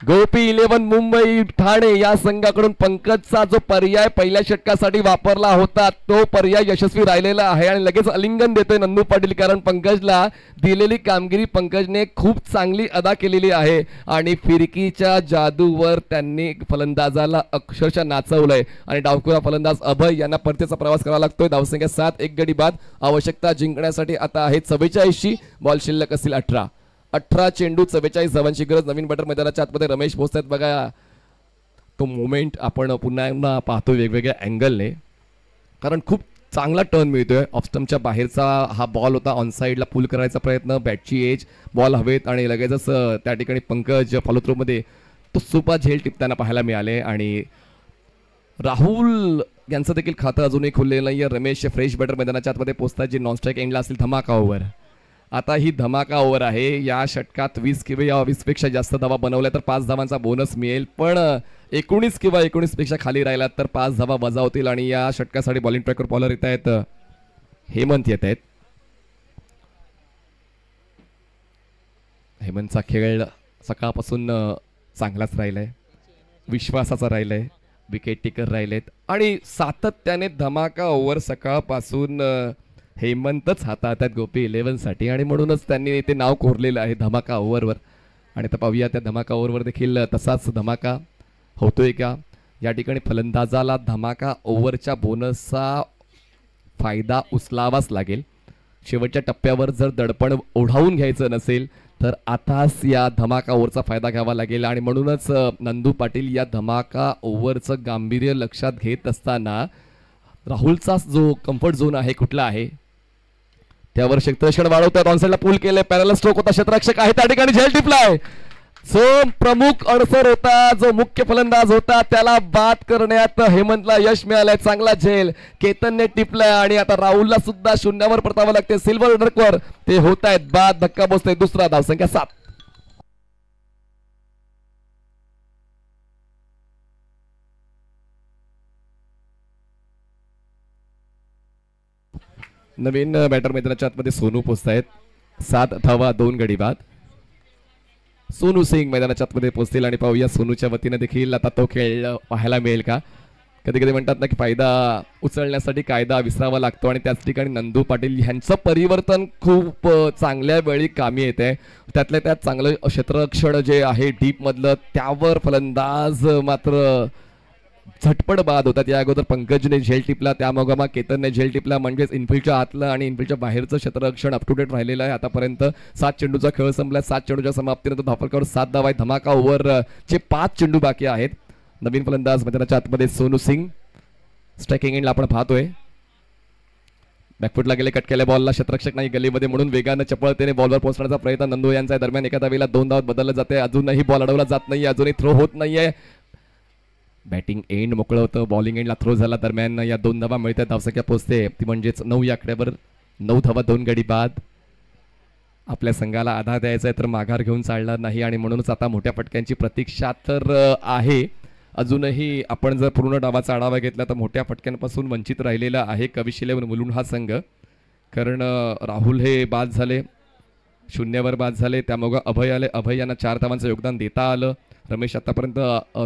[SPEAKER 2] गोपी 11 मुंबई ठाणे या संघाकडून पंकजचा जो पर्याय पहिल्या षटकासाठी वापरला होता तो पर्याय यशस्वी राहिलेला आहे आणि लगेच आलिंगन देतोय नंदू पाटील. कारण पंकजला दिलेली कामगिरी पंकजने खूप चांगली अदा केलेली आहे आणि फिरकीच्या जादूवर त्यांनी फलंदाजाला अक्षरशः नाचवलंय आणि डावखुरा फलंदाज अभय यांना परतीचा प्रवास करावा लागतोय. धावसंख्या 7. 1 गडी बाद. आवश्यकता जिंकण्यासाठी आता आहे 44. बॉल शिल्लक असतील 18 चेंडू 44 धावांची गरज. नवीन बटर मैदानाच्या आतमध्ये रमेश पोहोचतात. बघा तो मोमेंट आपण पुन्हा पाहतो वेगवेगळ्या अँगलने कारण खूप चांगला टर्न मिळतोय. ऑफस्टंपच्या बाहेरचा हा बॉल होता. ऑनसाईडला पुल करायचा प्रयत्न. बॅटची एज, बॉल हवेत आणि लगेचच त्या ठिकाणी पंकज फॉलो थ्रो मध्ये तो सुपा झेल टिपताना पाहायला मिळाले आणि राहुल यांचं देखील खातं अजूनही खुललेलं नाहीये. रमेश फ्रेश बॅटर मैदानाच्या आतमध्ये पोहोचतात जे नॉन स्ट्राईक एंडला असतील. धमाका ओव्हर. आता ही धमाका ओव्हर आहे. या षटकात 20 किंवा 20 पेक्षा जास्त धावा बनवल्या तर 5 धावांचा बोनस मिळेल पण 19 किंवा 19 पेक्षा खाली राहिलात तर 5 धावा वजा होतील आणि या षटकासाठी बॉलिंग ट्रॅकवर बॉलर येत आहेत. हेमंत येत आहेत. हेमंतचा खेळ सकाळपासून चांगलाच राहिलाय, विश्वासाचा राहिलाय. विकेट टेकर राहिलेत आणि सातत्याने धमाका ओव्हर सकाळपासून हेमंतच हाताळतात गोपी 11 साठी आणि म्हणूनच त्यांनी ते नाव कोरलेलं आहे धमाका ओव्हरवर. आणि आता पाहूया त्या धमाका ओव्हरवर देखील तसाच धमाका होतोय का. या ठिकाणी फलंदाजाला धमाका ओव्हरच्या बोनसचा फायदा उचलावाच लागेल. शेवटच्या टप्प्यावर जर दडपण ओढावून घ्यायचं नसेल तर आताच या धमाका ओव्हरचा फायदा घ्यावा लागेल आणि म्हणूनच नंदू पाटील या धमाका ओव्हरचं गांभीर्य लक्षात घेत असताना राहुलचा जो कम्फर्ट झोन आहे कुठला आहे त्यावर क्षेत्ररक्षण वाढवतात. ऑनसाईडला पूल केले. पॅरल स्ट्रोक होता. क्षेत्ररक्षक आहे त्या ठिकाणी झेल टिपलाय. जो प्रमुख अडसर होता, जो मुख्य फलंदाज होता त्याला बाद करण्यात हेमंतला यश मिळालंय. चांगला झेल केतनने टिपलाय आणि आता राहुलला सुद्धा शून्यावर परतावं लागते. सिल्वर डर्कवर ते होत आहेत बाद. धक्का बसतोय. दुसरा. धावसंख्या 7. नवीन बॅटर मैदानाच्या आतमध्ये सोनू पोचतायत. 7 धावा 2 गडी बाद. सोनू सिंग मैदानाच्या आतमध्ये पोहोचतील आणि पाहूया सोनूच्या वतीने देखील आता तो खेळ पाहायला मिळेल का. कधी कधी म्हणतात ना की फायदा उचलण्यासाठी कायदा विसरावा लागतो आणि त्याच ठिकाणी नंदू पाटील यांचं परिवर्तन खूप चांगल्या वेळी कामी येते. त्यातल्या त्यात चांगलं क्षेत्ररक्षण जे आहे डीप मधलं त्यावर फलंदाज मात्र झटपट बाद होतात. या अगोदर पंकजने झेल टिपला, त्यामोगामा केतनने झेल टिपला, म्हणजेच इनफिल्डच्या आतलं आणि इनफिल्डच्या बाहेरचं क्षेत्ररक्षण अप टू डेट राहिलेलं आहे. आतापर्यंत 7 चेंडूचा खेळ संपला. 7 चेंडूच्या समाप्तीनंतर धावफलकावर 7 धावा आहेत. धमाका ओव्हरचे 5 चेंडू बाकी आहेत. नवीन फलंदाज मैदानाच्या आतमध्ये सोनू सिंग. स्ट्रायकिंग एंडला आपण पाहतोय. बॅकफुटला गेले, कट केल्या बॉलला, क्षेत्ररक्षक नाही गलीमध्ये म्हणून वेगानं चपळतेने बॉलवर पोहोचण्याचा प्रयत्न नंदू यांचा दरम्यान एका धावेला 2 धावात बदललं जाते. अजूनही बॉल अडवला जात नाही, अजूनही थ्रो होत नाहीये. बॅटिंग एंड मोकळं होतं, बॉलिंग एंडला थ्रो झाला. दरम्यान या 2 धावा मिळतात. धावसंख्या पोहोचते ती म्हणजेच 9 या आकड्यावर. 9 धावा 2 गडी बाद. आपल्या संघाला आधार द्यायचा आहे तर माघार घेऊन चालणार नाही आणि म्हणूनच आता मोठ्या फटक्यांची प्रतीक्षा तर आहे. अजूनही आपण जर पूर्ण डावाचा आढावा घेतला तर मोठ्या फटक्यांपासून वंचित राहिलेला आहे कविश 11 मुलुंड हा संघ. कारण राहुल हे बाद झाले, 0वर बाद झाले. त्यामुळे अभय आले, अभय यांना 4 धावांचं योगदान देता आलं. रमेश आतापर्यंत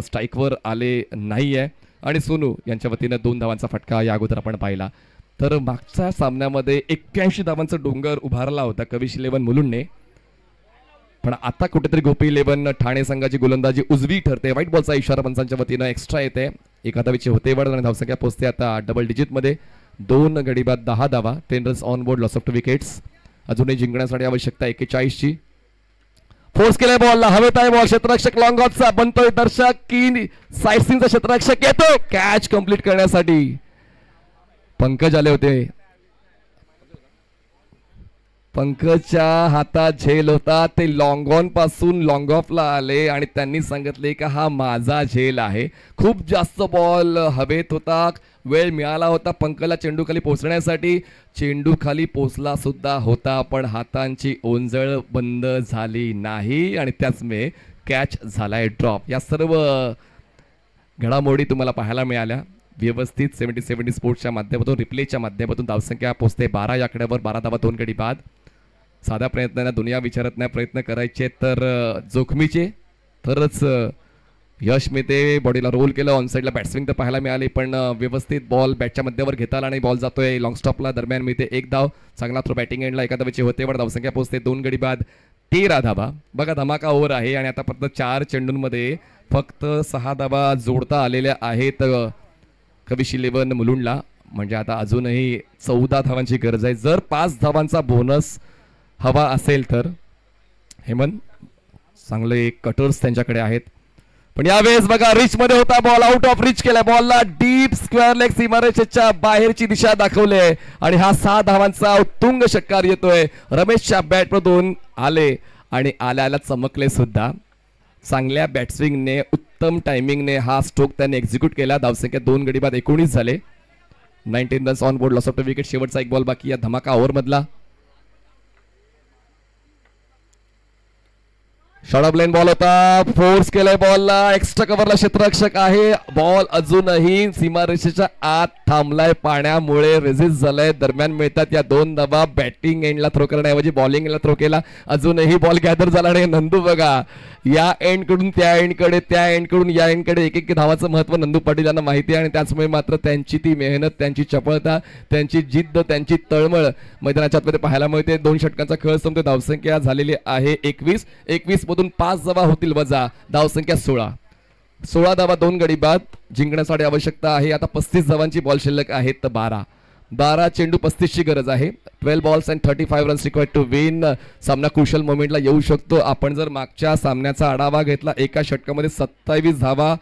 [SPEAKER 2] स्ट्राईकवर आले नाही आहे आणि सोनू यांच्या वतीनं 2 धावांचा फटका या अगोदर आपण पाहिला. तर मागच्या सामन्यामध्ये 81 धावांचा डोंगर उभारला होता कविश 11 मुलुंडने, पण आता कुठेतरी गोपी 11 ठाणे संघाची गोलंदाजी उजवी ठरते. व्हाईट बॉलचा इशारा पंचांच्या वतीनं एक्स्ट्रा येते. एका धावेची होते वाढ आणि धावसंख्या पोहोचते आता डबल डिजिटमध्ये. 2 गडी बाद 10 धावा, 10 runs on board, loss of 2 wickets. अजूनही जिंकण्यासाठी आवश्यकता 41ची. फोर्स केलाय बॉलला, हवेत आहे बॉल. क्षेत्ररक्षक लॉंग ऑफचा बनतोय दर्शक की साईड सीनचा क्षेत्ररक्षक येतो कॅच कंप्लीट करण्यासाठी. पंकज आले होते, पंकजच्या हातात झेल होता. ते लॉंग ऑन पासून लॉंग ऑफला आले आणि त्यांनी सांगितले का हा माझा झेल आहे. खूप जास्त बॉल हवेत होता, वेळ मिळाला होता पंकजला चेंडू खाली पोहोचण्यासाठी. चेंडू खाली पोहोचला सुद्धा होता पण हातांची ओंजळ बंद झाली नाही आणि त्याचमुळे कॅच झालाय ड्रॉप. या सर्व घडामोडी तुम्हाला पाहायला मिळाल्या व्यवस्थित 70 स्पोर्ट्सच्या माध्यमातून, रिप्लेच्या माध्यमातून. धावसंख्या पोहोचते 12 या आकड्यावर, 12 धावा 2 गडी बाद. साध्या प्रयत्नांना दुनिया विचारत नाही, प्रयत्न करायचे तर जोखमीचे तरच यश मिळते. बॉडीला रोल केलं, ऑनसाईडला बॅट्सविंग तर पाहायला मिळाली पण व्यवस्थित बॉल बॅटच्या मध्यावर घेता आला आणि बॉल जातोय लॉंग स्टॉपला. दरम्यान मिळते 1 धाव. चांगला थ्रो बॅटिंग एंडला, एका धावेची होते वाढ. धावसंख्या पोहोचते 2 गडी बाद 13 धावा. बघा धमाका ओव्हर आहे आणि आतापर्यंत 4 चेंडूंमध्ये फक्त 6 धावा जोडता आलेल्या आहेत कविश 11 मुलुंडला. म्हणजे आता अजूनही 14 धावांची गरज आहे. जर 5 धावांचा बोनस हवा असेल तर हेमंत चांगले कटर्स त्यांच्याकडे आहेत. पण यावेळेस बघा रिच मध्ये होता बॉल, आउट ऑफ रिच केला बॉलला, डीप स्क्वेअर लेग सीमारेषेच्या बाहेरची दिशा दाखवली आणि हा 6 धावांचा उत्तुंग षटकार येतोय. रमेशच्या बॅटमधून आले आणि आल्याला चमकले सुद्धा. चांगल्या बॅट्सविंगने, उत्तम टायमिंगने हा स्ट्रोक त्यांनी एक्झिक्यूट केला. धावसंख्या 2 गडी बाद 19 झाले. 19 runs on board, loss of 2 wicket. शेवटचा 1 बॉल बाकी या धमाका ओव्हर मधला. शॉर्ट ऑफ लाईन बॉल होता, फोर्स केलाय बॉलला, एक्स्ट्रा कव्हरला क्षेत्ररक्षक आहे. बॉल अजूनही सीमारेषेच्या आत थांबलाय, पाण्यामुळे रेजिस्ट झालाय. दरम्यान मिळतात या 2 धावा. बॅटिंग एंडला थ्रो करण्याऐवजी बॉलिंग एंडला थ्रो केला. अजूनही बॉल गॅदर झाला नाही. नंदू बघा या एंड कडून त्या एंडकडे, त्या एंड कडून या एंडकडे एक धावाचं महत्व नंदू पाटील यांना माहिती आहे आणि त्याचमुळे मात्र त्यांची ती मेहनत, त्यांची चपळता, त्यांची जिद्द, त्यांची तळमळ मैदानाच्या आतमध्ये पाहायला मिळते. 2 षटकांचा खेळ संपतो. धावसंख्या झालेली आहे 21. 21 मधून 5 धावा होतील वजा, धावसंख्या 16. 16 धावा 2 गडी बाद. जिंकण्यासाठी आवश्यकता आहे आता 35 धावांची. बॉल शिल्लक आहेत तर 12 चेंडू 35ची गरज आहे. 12 balls and 35 runs required to win. सामना क्रुशल मोमेंटला येऊ शकतो. आपण जर मागच्या सामन्याचा आढावा घेतला, एका षटकामध्ये 27 धावा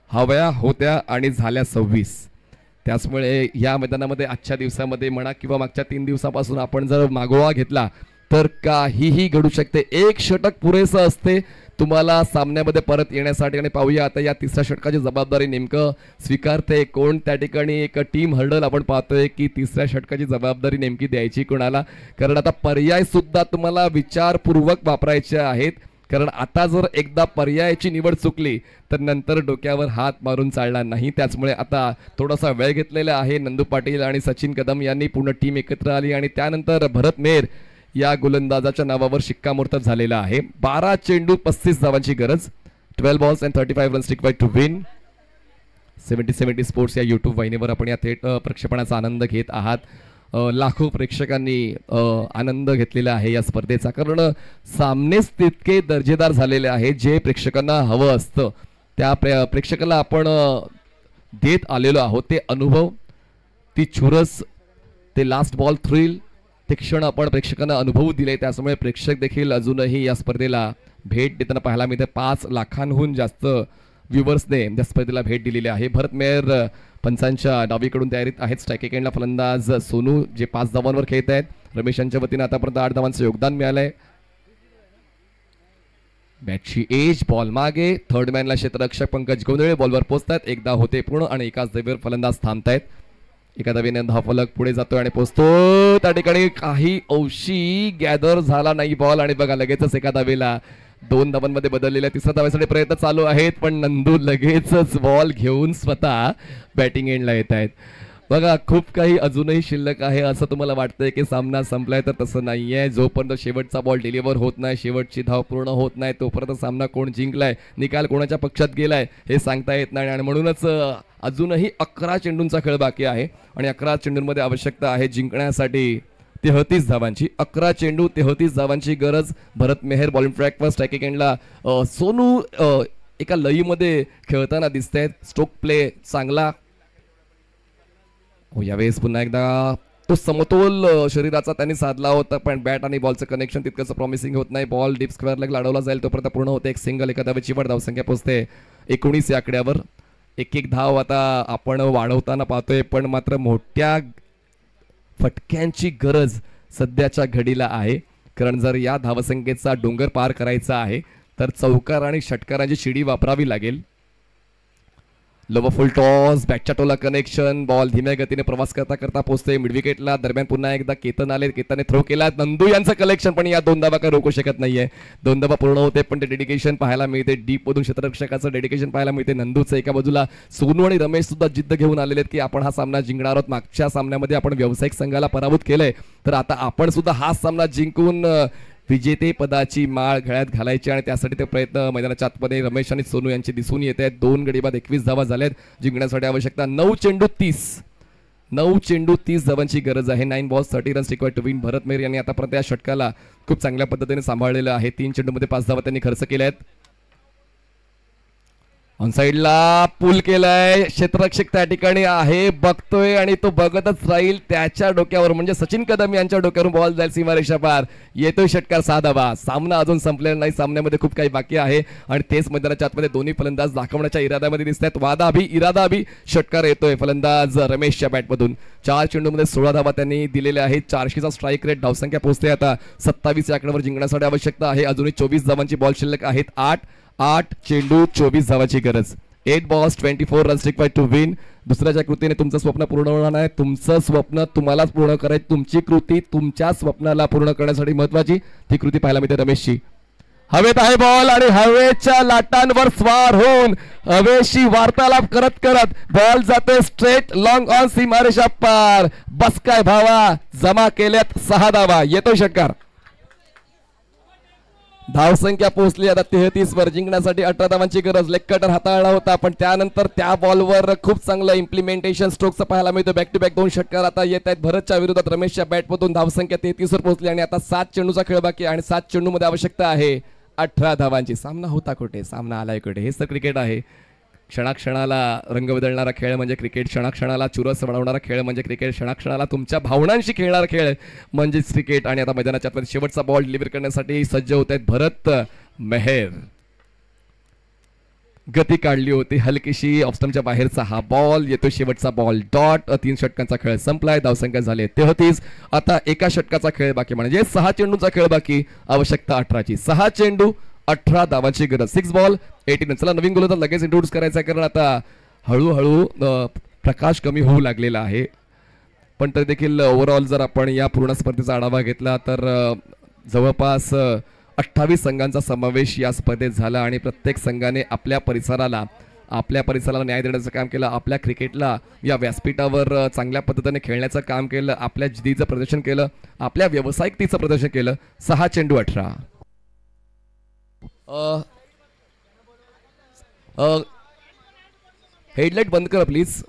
[SPEAKER 2] हव्या होत्या आणि झाल्या 26. त्याचमुळे या मैदानामध्ये आजच्या दिवसामध्ये म्हणा किंवा मागच्या 3 दिवसापासून आपण जर मागोवा घेतला तर काहीही घडू शकते. 1 षटक पुरेसं असते तुम्हाला सामन्यामध्ये परत येण्यासाठी. आणि पाहूया आता या 3ऱ्या षटकाची जबाबदारी नेमकं स्वीकारते कोण. त्या ठिकाणी एक टीम हर्डल आपण पाहतोय की 3ऱ्या षटकाची जबाबदारी नेमकी द्यायची कोणाला. कारण आता पर्याय सुद्धा तुम्हाला विचारपूर्वक वापरायचे आहेत. कारण आता जर एकदा पर्यायाची निवड चुकली तर नंतर डोक्यावर हात मारून चालणार नाही. त्याचमुळे आता थोडासा वेळ घेतलेला आहे. नंदू पाटील आणि सचिन कदम यांनी पूर्ण टीम एकत्र आली आणि त्यानंतर भरत मेहर या गोलंदाजाच्या नावावर शिक्कामोर्तब झालेला आहे. 12 चेंडू 35 धावांची गरज. 12 balls and 35 runs required to win. 70 sports या यूट्यूब वाहिनीवर आपण या थेट प्रक्षेपणाचा आनंद घेत आहात. लाखो प्रेक्षकांनी आनंद घेतलेला आहे या स्पर्धेचा, कारण सामनेच तितके दर्जेदार झालेले आहे जे प्रेक्षकांना हवं असतं त्या प्रेक्षकाला आपण देत आलेलो आहोत. ते अनुभव, ती चुरस, ते लास्ट बॉल थ्रिल, ते क्षण आपण प्रेक्षकांना अनुभवू दिले. त्यामुळे प्रेक्षक देखील अजूनही या स्पर्धेला भेट देताना पाहायला मिळते. 5 लाखांहून जास्त व्ह्युअर्सने या स्पर्धेला भेट दिलेली आहे. भरत मेहर पंचांच्या डावीकडून तयारीत आहेत. स्ट्राइक एंडला फलंदाज सोनू जे 5 धावांवर खेळत आहेत. रमेश यांच्या वतीने आतापर्यंत 8 धावांचं योगदान मिळालंय. बॅटची एज, बॉल मागे, थर्ड मॅनला क्षेत्ररक्षक पंकज गोंधळे बॉलवर पोहोचतात. 1 धाव होते पूर्ण आणि एकाच धावेवर फलंदाज थांबतायत. एका धावेने धावफलक पुढे जातोय आणि पोहोचतो. त्या ठिकाणी काही अंशी गॅदर झाला नाही बॉल आणि बघा लगेचच एका धावेला 2 धावांमध्ये बदललेल्या 3ऱ्या धावेसाठी प्रयत्न चालू आहेत, पण नंदू लगेचच बॉल घेऊन स्वतः बॅटिंग एंडला येत आहेत. बघा खूप काही अजूनही शिल्लक आहे असं तुम्हाला वाटतंय की सामना संपलाय, तर तसं नाहीये. जोपर्यंत शेवटचा बॉल डिलिव्हर होत नाही, शेवटची धाव पूर्ण होत नाही, तोपर्यंत सामना कोण जिंकलाय, निकाल कोणाच्या पक्षात गेलाय हे सांगता येत नाही. आणि म्हणूनच अजूनही 11 चेंडूंचा खेळ बाकी आहे आणि 11 चेंडूंमध्ये आवश्यकता आहे जिंकण्यासाठी 33 धावांची. 11 चेंडू 33 धावांची गरज. भरत मेहर बॉलिंग ट्रॅकवर. स्ट्राइक एंडला सोनू एका लईमध्ये खेळताना दिसत आहेत. स्ट्रोक प्ले चांगला. यावेळेस पुन्हा एकदा तो समतोल शरीराचा त्यांनी साधला होता, पण बॅट आणि बॉलचं कनेक्शन तितकंच प्रॉमिसिंग होत नाही. बॉल डीप स्क्वेअर लेग लढवला जाईल तोपर्यंत पूर्ण होते. एक सिंगल, एका धावेची वर धावसंख्या पोहोचते 19 या आकड्यावर. एक धाव आता आपण वाढवताना पाहतोय, पण मात्र मोठ्या फटक्यांची गरज सध्याच्या घडीला आहे. कारण जर या धावसंख्येचा डोंगर पार करायचा आहे तर चौकार आणि षटकारांची शिडी वापरावी लागेल. लोवर फुल टॉस, बॅटच्या टोला कनेक्शन, बॉल धीम्या गतीने प्रवास करता करता पोहोचते मिड विकेटला. दरम्यान पुन्हा एकदा केतन आले, केतनने थ्रो केला. नंदू यांचं कलेक्शन, पण या 2 धावा काय रोखू शकत नाहीये. 2 धावा पूर्ण होते, पण ते डेडिकेशन पाहायला मिळते. डीप मधून क्षेत्ररक्षकाचं डेडिकेशन पाहायला मिळते. नंदूचं एका बाजूला सोनू आणि रमेश सुद्धा जिद्द घेऊन आलेले आहेत की आपण हा सामना जिंकणार आहोत. मागच्या सामन्यामध्ये आपण व्यावसायिक संघाला पराभूत केलंय, तर आता आपण सुद्धा हा सामना जिंकून विजेते पदाची माळ गळ्यात घालायची आणि त्यासाठी ते प्रयत्न मैदानाच्या आतमध्ये रमेश आणि सोनू यांचे दिसून येत आहेत. 2 गडी बाद 21 धावा झाल्यात. जिंकण्यासाठी आवश्यकता 9 चेंडू 30 धावांची गरज आहे. 9 balls 30 runs required to win. भरत मेहर यांनी आतापर्यंत या षटकाला खूप चांगल्या पद्धतीने सांभाळलेलं आहे. 3 चेंडूमध्ये 5 धावा त्यांनी खर्च केल्या आहेत. ऑन साइडला पूल केलाय. क्षेत्ररक्षक त्या ठिकाणी आहे, बघतोय आणि तो बघतच राहील. त्याच्या डोक्यावर म्हणजे सचिन कदम यांच्या डोक्यावरून बॉल जाईल सीमारेषा पार. येतोय षटकार 6 धावा. सामना अजून संपलेला नाही, सामन्यामध्ये खूप काही बाकी आहे आणि तेच मैदानाच्या आतमध्ये दोन्ही फलंदाज दाखवण्याच्या इराद्यामध्ये दिसत आहेत. इरादा अभि षटकार येतोय फलंदाज रमेशच्या बॅटमधून. 4 चेंडूमध्ये 16 धावा त्यांनी दिलेल्या आहेत. 400चा स्ट्राईक रेट. धावसंख्या पोहोचते आता 27 या आकड्यावर. जिंकण्यासाठी आवश्यकता आहे अजूनही 24 धावांची बॉल शिल्लक आहेत. 8 चेंडू 24 धावाची गरज. 8 balls 24 runs required to win. दुसऱ्याच्या कृतीने तुमचं स्वप्न पूर्ण होणार नाही. तुमचं स्वप्न तुम्हालाच पूर्ण करायचं. तुमची कृती तुमच्या स्वप्नाला पूर्ण करण्यासाठी महत्वाची. ती कृती पाहायला मिळते रमेशची. हवेत आहे बॉल आणि हवेच्या लाटांवर स्वार होऊन हवेशी वार्तालाप करत करत बॉल जाते स्ट्रेट लॉंग ऑन सीमारेषा पार. बस काय भावा, जमा केल्यात 6 धावा. येतो षटकार. धावसंख्या पोहोचली आता 33 वर. जिंकण्यासाठी 18 धावांची गरज. लेग कटर हाताळला होता, पण त्यानंतर त्या बॉलवर खूप चांगलं इम्प्लिमेंटेशन स्ट्रोकचं पाहायला मिळतं. बॅक टू बॅक 2 षटकार आता येत आहेत भरतच्या विरोधात रमेशच्या बॅटमधून. धावसंख्या 33 वर पोहोचली आणि आता 7 चेंडूचा खेळ बाकी आणि 7 चेंडूमध्ये आवश्यकता आहे 18 धावांची. सामना होता कुठे, सामना आलाय कुठे. हेच तर क्रिकेट आहे. क्षणाक्षणाला रंग बदलणारा खेळ म्हणजे क्रिकेट. क्षणाक्षणाला चुरस वाढवणारा खेळ म्हणजे क्रिकेट. क्षणाक्षणाला तुमच्या भावनांशी खेळणारा खेळ म्हणजेच क्रिकेट. आणि आता मैदानाच्या आतमध्ये शेवटचा बॉल डिलिव्हर करण्यासाठी सज्ज होत आहेत भरत मेहर. गती काढली होती हलकीशी. ऑफस्टंपच्या बाहेरचा हा बॉल येतो. शेवटचा बॉल डॉट. 3 षटकांचा खेळ संपलाय. धावसंख्या झाली 33. आता एका षटकाचा खेळ बाकी म्हणजे 6 चेंडूचा खेळ बाकी. आवश्यकता 18ची. 6 चेंडू 18 धावांची गरज. 6 ball 18. चला नवीन गोलंदाज लगेच इंट्रोड्यूस करायचा आहे, कारण आता हळूहळू प्रकाश कमी होऊ लागलेला आहे. पण तरी देखील ओव्हरऑल जर आपण या पूर्ण स्पर्धेचा आढावा घेतला तर जवळपास 28 संघांचा समावेश या स्पर्धेत झाला आणि प्रत्येक संघाने आपल्या परिसराला आपल्या परिसराला न्याय देण्याचं काम केलं, आपल्या क्रिकेटला या व्यासपीठावर चांगल्या पद्धतीने खेळण्याचं काम केलं, आपल्या जिद्दीचं प्रदर्शन केलं, आपल्या व्यावसायिकतेचं प्रदर्शन केलं. 6 चेंडू 18. हेडलाईट बंद करा प्लीज.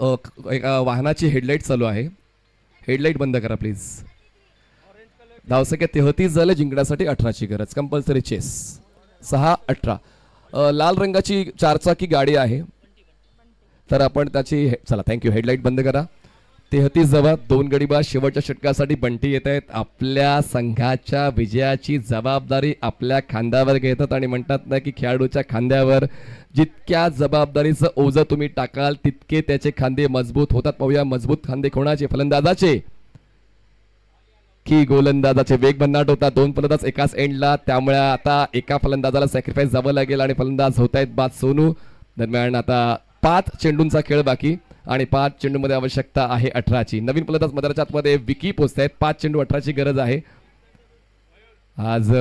[SPEAKER 2] वाहनाची हेडलाईट चालू आहे, हेडलाईट बंद करा प्लीज. धावसंख्या 33 झाले, जिंकण्यासाठी 18ची गरज. Compulsory chess. 6-18. लाल रंगाची 4चाकी गाडी आहे, तर आपण त्याची चला थँक्यू. हेडलाईट बंद करा. 33 जवळ 2 गडी बाद. शेवटच्या षटकासाठी बंटी येत आहेत. आपल्या संघाच्या विजयाची जबाबदारी आपल्या खांद्यावर घेतात आणि म्हणतात ना की खेळाडूच्या खांद्यावर जितक्या जबाबदारीचं ओझं तुम्ही टाकाल तितके त्याचे खांदे मजबूत होतात. पाहूया मजबूत खांदे कोणाचे, फलंदाजाचे की गोलंदाजाचे. वेग भन्नाट होता, 2 फलंदाज एकाच एंडला, त्यामुळे आता एका फलंदाजाला सॅक्रिफाईस जावं लागेल आणि फलंदाज होत आहेत बाद सोनू. दरम्यान आता 5 चेंडूंचा खेळ बाकी आणि 5 चेंडूमध्ये आवश्यकता आहे 18ची. नवीन फलंदाज मैदानाच्या आतमध्ये विकी पोहोचत आहेत. 5 चेंडू 18ची गरज आहे. आज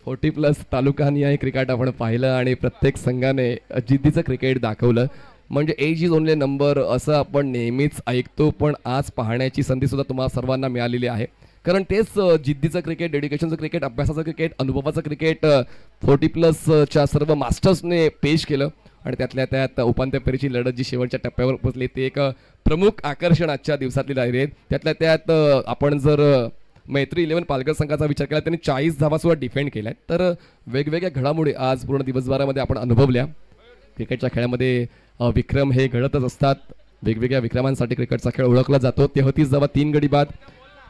[SPEAKER 2] 40+ तालुकानिहाय क्रिकेट आपण पाहिलं आणि प्रत्येक संघाने जिद्दीचं क्रिकेट दाखवलं. म्हणजे एज इज ओनली नंबर असं आपण नेहमीच ऐकतो, पण आज पाहण्याची संधी सुद्धा तुम्हाला सर्वांना मिळालेली आहे. कारण तेच जिद्दीचं क्रिकेट, डेडिकेशनचं क्रिकेट, अभ्यासाचं क्रिकेट, अनुभवाचं क्रिकेट 40+च्या सर्व मास्टर्सने पेश केलं आणि त्यातल्या त्यात उपांत्य फेरीची लढत जी शेवटच्या टप्प्यावर पोहोचली ते एक प्रमुख आकर्षण आजच्या दिवसातली राहिली आहे. त्यातल्या त्यात आपण जर मैत्री 11 पालघर संघाचा विचार केला, त्यांनी 40 धावा सुद्धा डिफेंड केल्या. तर वेगवेगळ्या घडामोडी आज पूर्ण दिवसभरामध्ये आपण अनुभवल्या. क्रिकेटच्या खेळामध्ये विक्रम हे घडतच असतात. वेगवेगळ्या विक्रमांसाठी क्रिकेटचा खेळ ओळखला जातो. 33 धावा 3 गडी बाद.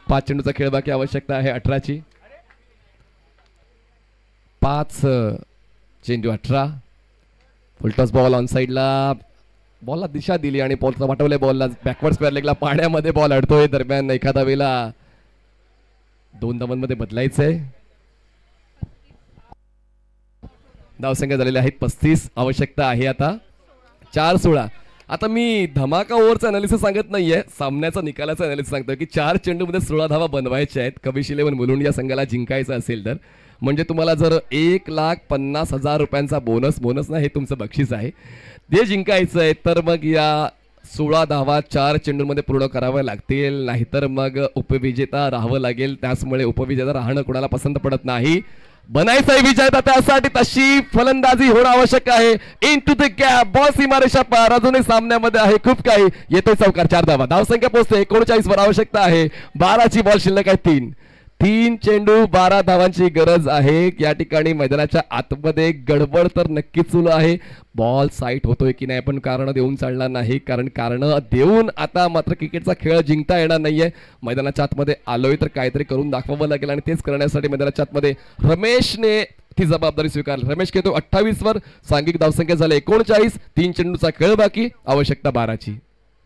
[SPEAKER 2] 5 चेंडूचा खेळ बाकी, आवश्यकता आहे 18ची. 5 चेंडू 18. फुलटॉस बॉल ऑन साईडला, बॉलला दिशा दिली आणि बॉलचा वाटवल्या बॉलला बॅकवर्ड स्क्वेअर लेगला पाण्यामध्ये बॉल अडतोय. दरम्यान एखादा वेळेला 2 धावांमध्ये बदलायचंय. धावसंख्या झालेल्या आहेत 35. आवश्यकता आहे आता 4-16. आता मी धमाका ओव्हरचं अनालिसिस सांगत नाहीये, सामन्याचा निकालाचं अनालिसिस सांगतो की 4 चेंडूमध्ये 16 धावा बनवायच्या आहेत. कविश 11 मुलुंड या संघाला जिंकायचं असेल तर. म्हणजे तुम्हाला जर 1,50,000 रुपयांचा बोनस ना, हे तुमचं बक्षीस आहे, ते जिंकायचं आहे तर मग या 16 धावा 4 चेंडूंमध्ये पूर्ण कराव्या लागतील, नाहीतर मग उपविजेता राहावं लागेल. त्याचमुळे उपविजेता राहणं कोणाला पसंत पडत नाही. बनायचा विजय, त्यासाठी तशी फलंदाजी होणं आवश्यक आहे. Into the gap, ball सीमारेषा पार. अजूनही सामन्यामध्ये आहे खूप काही. येतोय चौकार, 4 धावा. धावसंख्या पोहोचते 39 वर. आवश्यकता आहे 12ची. बॉल शिल्लक आहे 3 चेंडू 12 धावांची गरज आहे. या ठिकाणी मैदानाच्या आतमध्ये गडबड तर नक्कीच सुरू आहे. बॉल साईट होतोय की नाही पण कारण देऊन चालणार नाही, कारण देऊन आता मात्र क्रिकेटचा खेळ जिंकता येणार नाहीये. मैदानाच्या आतमध्ये आलोय तर काहीतरी करून दाखवावं लागेल आणि तेच करण्यासाठी मैदानाच्या आतमध्ये रमेशने ती जबाबदारी स्वीकारली. रमेश घेतो 28 वर. सांघिक धावसंख्या झाली 39. 3 चेंडूचा खेळ बाकी, आवश्यकता 12ची.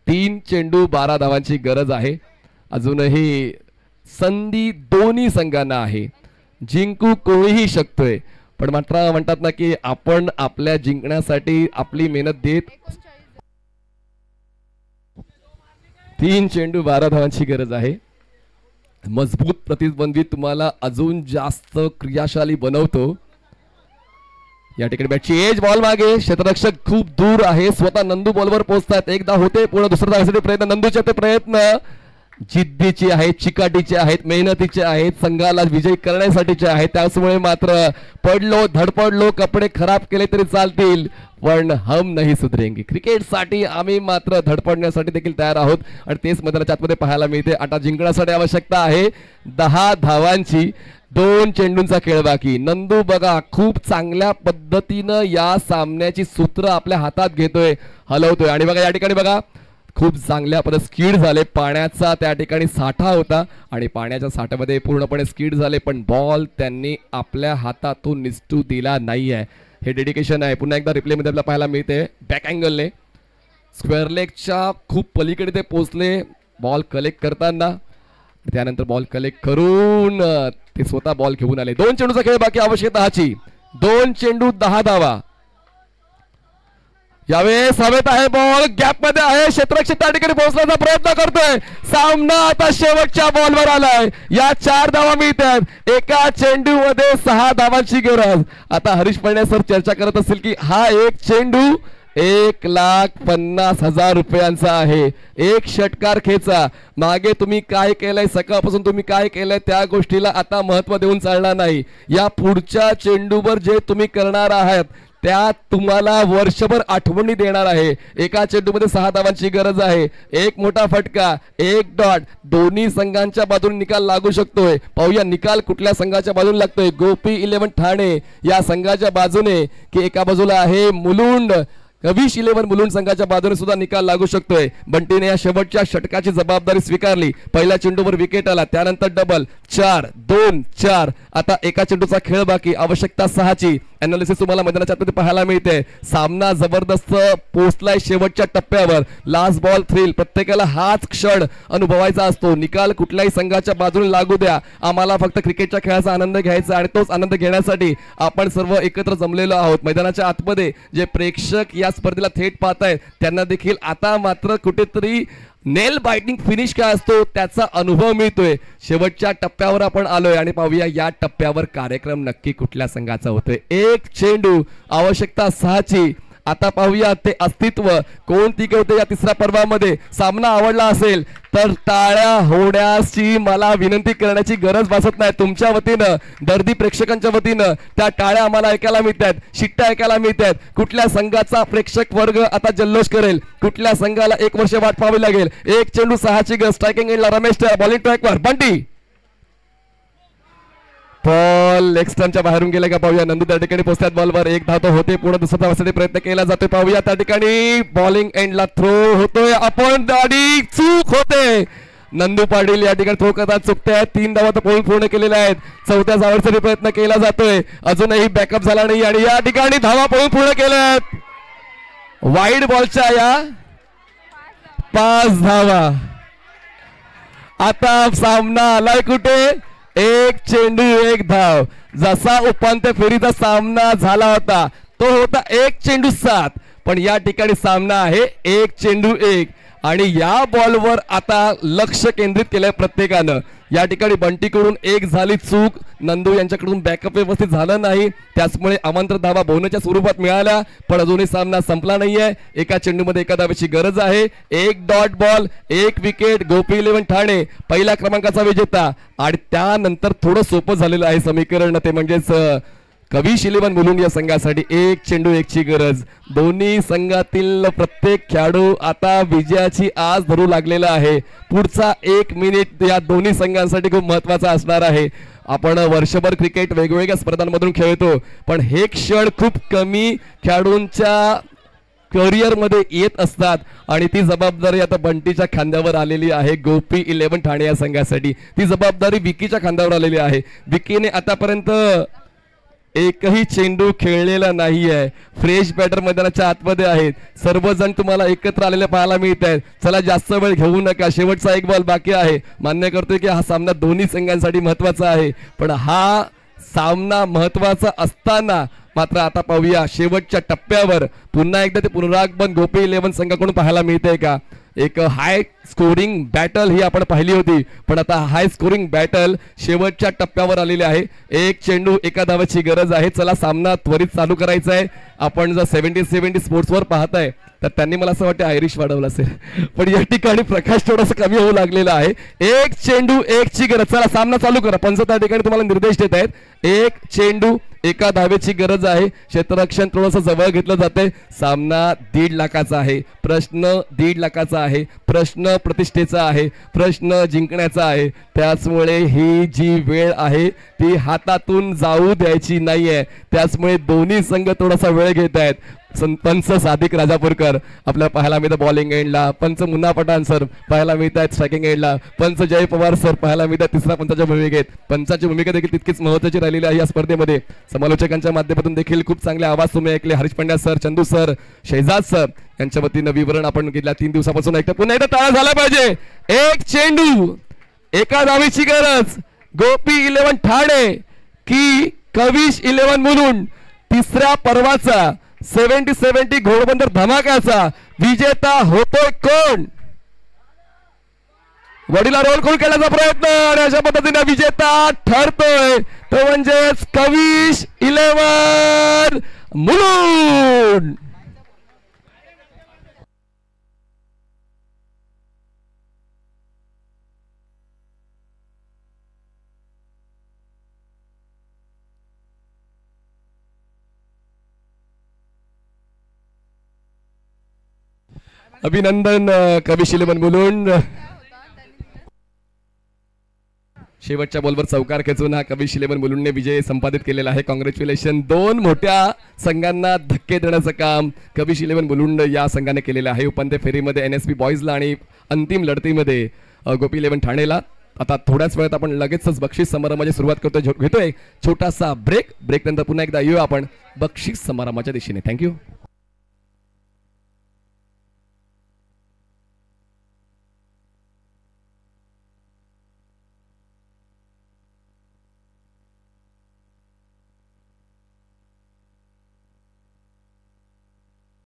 [SPEAKER 2] 3 चेंडू 12 धावांची गरज आहे. अजूनही संधी दोन्ही संघांना आहे, जिंकू कोणीही शकतोय, पण मात्र म्हणतात ना की आपण आपल्या जिंकण्यासाठी आपली मेहनत देत. 3 चेंडू 12 धावांची गरज आहे. मजबूत प्रतिबंधित तुम्हाला अजून जास्त क्रियाशाली बनवतो. या ठिकाणी बॅटची एज, बॉल मागे, क्षेत्ररक्षक खूप दूर आहे. स्वतः नंदू बॉलवर पोहोचतात. एकदा होते पूर्ण, दुसरा धावासाठी प्रयत्न. नंदूचे ते प्रयत्न जिद्दीचे आहेत, चिकाटीचे आहेत, मेहनतीचे आहेत, संघाला विजयी करण्यासाठीचे आहेत. त्यामुळे मात्र पडलो, धडपडलो, कपडे खराब केले तरी चालतील, पण हम नाही सुधरेंगे. क्रिकेटसाठी आम्ही मात्र धडपडण्यासाठी देखील तयार आहोत आणि तेच मैदानाच्या आतमध्ये पाहायला मिळते. आता जिंकण्यासाठी आवश्यकता आहे 10 धावांची. 2 चेंडूंचा खेळ बाकी. नंदू बघा खूप चांगल्या पद्धतीनं या सामन्याची सूत्र आपल्या हातात घेतोय, हलवतोय आणि बघा या ठिकाणी बघा खूप चांगल्या पद्धतीने स्किड झाले. पाण्याचा त्या ठिकाणी साठा होता आणि पाण्याच्या साठ्यामध्ये पूर्णपणे स्किड झाले, पण बॉल त्यांनी आपल्या हातातून निसटू दिला नाहीये. हे डेडिकेशन आहे. पुन्हा एकदा रिप्लेमध्ये आपल्याला पाहायला मिळते. बॅक अँगलने स्क्वेअर लेगच्या खूप पलीकडे ते पोहोचले बॉल कलेक्ट करताना. त्यानंतर बॉल कलेक्ट करून ते स्वतः बॉल घेऊन आले. 2 चेंडूचा खेळ बाकी, आवश्यकता 10ची. 2 चेंडू 10 धावा. यावेळेस हवेत आहे बॉल, गॅप मध्ये आहे. क्षेत्ररक्षक त्या ठिकाणी पोहोचण्याचा प्रयत्न करतोय. सामना आता शेवटच्या बॉलवर आलाय. या 4 धावा मिळतात. एका चेंडू मध्ये 6 धावांची गरज. आता हरीश पळणे सर चर्चा करत असतील की हा एक चेंडू 1,50,000 रुपयांचा आहे. एक षटकार खेचा. मागे तुम्ही काय केलंय, सकाळपासून तुम्ही काय केलंय त्या गोष्टीला आता महत्व देऊन चालणार नाही. या पुढच्या चेंडूवर जे तुम्ही करणार आहात त्यात तुम्हाला वर्षभर आठवणी देणार आहे. एका चेंडूमध्ये 6 धावांची गरज आहे. एक मोठा फटका, एक डॉट. दोन्ही संघांच्या बाजूने निकाल लागू शकतोय. पाहूया निकाल कुठल्या संघाच्या बाजूने लागतोय. गोपी 11 ठाणे या संघाच्या बाजूने की एका बाजूला आहे मुलुंड. कविश 11 मुलुंड संघाच्या बाजूने सुद्धा निकाल लागू शकतोय. बंटीने या शेवटच्या षटकाची जबाबदारी स्वीकारली. पहिल्या चेंडूवर विकेट आला, त्यानंतर डबल. 4-2-4. आता एका चेंडूचा खेळ बाकी. आवश्यकता 6ची. अनालिसिस तुम्हाला मैदानाच्या आतमध्ये पाहायला मिळते. सामना जबरदस्त पोहोचलाय शेवटच्या टप्प्यावर. Last ball thrill. प्रत्येकाला हाच क्षण अनुभवायचा असतो. निकाल कुठल्याही संघाच्या बाजूने लागू द्या, आम्हाला फक्त क्रिकेटच्या खेळाचा आनंद घ्यायचा आणि तोच आनंद घेण्यासाठी आपण सर्व एकत्र जमलेलो आहोत. मैदानाच्या आतमध्ये जे प्रेक्षक या स्पर्धेला थेट पाहतायत त्यांना देखील आता मात्र कुठेतरी नेल बाइटिंग फिनिश काय असतो त्याचा अनुभव मिळतोय. शेवटच्या टप्प्यावर आपण आलोय आणि पाहूया या टप्प्यावर कार्यक्रम नक्की कुठल्या संघाचा होतोय. एक चेंडू, आवश्यकता 6ची. आता पाहूया ते अस्तित्व कोण टिकवते या तिसऱ्या पर्वामध्ये. सामना आवडला असेल तर टाळ्या होण्याची मला विनंती करण्याची गरज भासत नाही. तुमच्या वतीनं, दर्दी प्रेक्षकांच्या वतीनं त्या टाळ्या आम्हाला ऐकायला मिळतात, शिट्ट्या ऐकायला मिळतात. कुठल्या संघाचा प्रेक्षक वर्ग आता जल्लोष करेल, कुठल्या संघाला 1 वर्ष वाट पाहावी लागेल. एक चेंडू 6ची गरज. स्ट्रायकिंग एंडला रमेश, बॉलिंग ट्रॅकवर बंटी. बॉल लेग स्टंपच्या बाहेरून गेले का पाहूया. नंदू त्या ठिकाणी पोहोचतात बॉलवर. एक धाव तो होते, पुढे दुसरा धावासाठी प्रयत्न केला जातोय. पाहूया त्या ठिकाणी बॉलिंग एंडला थ्रो होतोय. आपण गाडी चूक होते. नंदू पाटील या ठिकाणी थ्रो करतात, चुकते आहेत. 3 धावा तर पूर्ण केलेल्या आहेत. 4थ्या धावासाठी प्रयत्न केला जातोय. अजूनही बॅकअप झाला नाही आणि या ठिकाणी धावा पूर्ण केल्या आहेत. वाईड बॉलच्या या 5 धावा. आता सामना आलाय कुठे. एक चेंडू 1 धाव. जसा उपांत्य फेरीचा सामना झाला होता तो होता 1 चेंडू 7, पण या ठिकाणी सामना आहे 1 चेंडू 1 आणि या बॉलवर आता लक्ष केंद्रित केलंय प्रत्येकानं. या ठिकाणी बंटीकडून 1 झाली चूक. नंदू यांच्याकडून बॅकअप व्यवस्थित झालं नाही, त्याचमुळे आमंत्रित धावा बहुण्याच्या स्वरूपात मिळाल्या, पण अजूनही सामना संपला नाहीये. एका चेंडूमध्ये एका धावेची गरज आहे. 1 डॉट बॉल, 1 विकेट. गोपी 11 ठाणे पहिल्या क्रमांकाचा विजेता. आणि त्यानंतर थोडं सोपं झालेलं आहे समीकरण, ते म्हणजेच कविश 11 मुलुंड या संघासाठी 1 चेंडू 1ची गरज. दोन्ही संघातील प्रत्येक खेळाडू आता विजयाची आस धरू लागलेला आहे. पुढचा 1 मिनिट या दोन्ही संघांसाठी खूप महत्वाचा असणार आहे. आपण वर्षभर क्रिकेट वेगवेगळ्या स्पर्धांमधून खेळतो, पण हे क्षण खूप कमी खेळाडूंच्या करिअर मध्ये येत असतात आणि ती जबाबदारी आता बंटीच्या खांद्यावर आलेली आहे. गोपी 11 ठाणे या संघासाठी ती जबाबदारी विकीच्या खांद्यावर आलेली आहे. विकीने आतापर्यंत एकही चेंडू खेळलेला नाहीये. फ्रेश बॅटर मैदानाच्या आतमध्ये आहेत. सर्वजण तुम्हाला एकत्र आलेले पाहायला मिळत आहेत. चला जास्त वेळ घेऊ नका, शेवटचा 1 बॉल बाकी आहे. मान्य करतोय की हा सामना दोन्ही संघांसाठी महत्वाचा आहे, पण हा सामना महत्वाचा असताना मात्र आता पाहूया शेवटच्या टप्प्यावर पुन्हा एकदा ते पुनरागमन गोपी 11 संघाकडून पाहायला मिळतंय का. एक हाय स्कोरिंग बॅटल ही आपण पाहिली होती, पण आता हाय स्कोरिंग बॅटल शेवटच्या टप्प्यावर आलेली आहे. 1 चेंडू 1 धावाची गरज आहे. चला सामना त्वरित चालू करायचा आहे. आपण जर 70 स्पोर्ट्सवर पाहताय तर त्यांनी मला असं वाटतं आयरिश वाढवलं असेल, पण या ठिकाणी प्रकाश थोडासा कमी होऊ लागलेला आहे. 1 चेंडू 1ची गरज. चला सामना चालू करा. पंच त्या ठिकाणी तुम्हाला निर्देश देत आहेत. 1 चेंडू 1 धावेची गरज आहे. क्षेत्ररक्षण थोडंसं जवळ घेतलं जाते. सामना 1.5 लाखाचा आहे. प्रश्न 1.5 लाखाचा आहे. प्रश्न प्रतिष्ठेचा आहे. प्रश्न जिंकण्याचा आहे. त्याचमुळे ही जी वेळ आहे ती हातातून जाऊ द्यायची नाहीये. त्याचमुळे दोन्ही संघ थोडासा वेळ घेत आहेत. पंच सादिक राजापूरकर आपल्याला पाहायला मिळतं बॉलिंग एंडला. पंच मुन्ना पठाण सर पाहायला मिळत आहेत स्ट्रायकिंग एंडला. पंच जय पवार सर पाहायला मिळतात तिसऱ्या पंचाच्या भूमिकेत. पंचाची भूमिका देखील तितकीच महत्त्वाची राहिलेली आहे या स्पर्धेमध्ये. समालोचकांच्या माध्यमातून देखील खूप चांगले आवाज तुम्ही ऐकले. Harish Pandya sir, Chandu sir, Shahzad sir यांच्या वतीनं विवरण आपण गेल्या 3 दिवसापासून ऐकतो. पुन्हा एकदा टाळा झाला पाहिजे. 1 चेंडू 1 धावेची गरज. गोपी 11 ठाणे की कविश 11 मुलुंड. तिसऱ्या पर्वाचा 70 घोडबंदर धमाक्याचा विजेता होतोय कोण. वडीला रोल करून केल्याचा प्रयत्न आणि अशा पद्धतीने विजेता ठरतोय तो म्हणजेच कविश 11 मुलुंड. अभिनंदन कविश 11 मुलुंड. शेवटच्या बॉलवर चौकार खेचून हा कविश 11 मुलुंडने विजय संपादित केलेला आहे. कॉंग्रॅच्युलेशन. 2 मोठ्या संघांना धक्के देण्याचं काम कविश 11 मुलुंड या संघाने केलेलं आहे. उपांत्य फेरीमध्ये NSP बॉईजला आणि अंतिम लढतीमध्ये गोपी 11 ठाणेला. आता थोड्याच वेळात आपण लगेचच बक्षीस समारंभाची सुरुवात घेतोय छोटासा ब्रेक. नंतर पुन्हा एकदा येऊ आपण बक्षीस समारंभाच्या दिशेने. थँक्यू.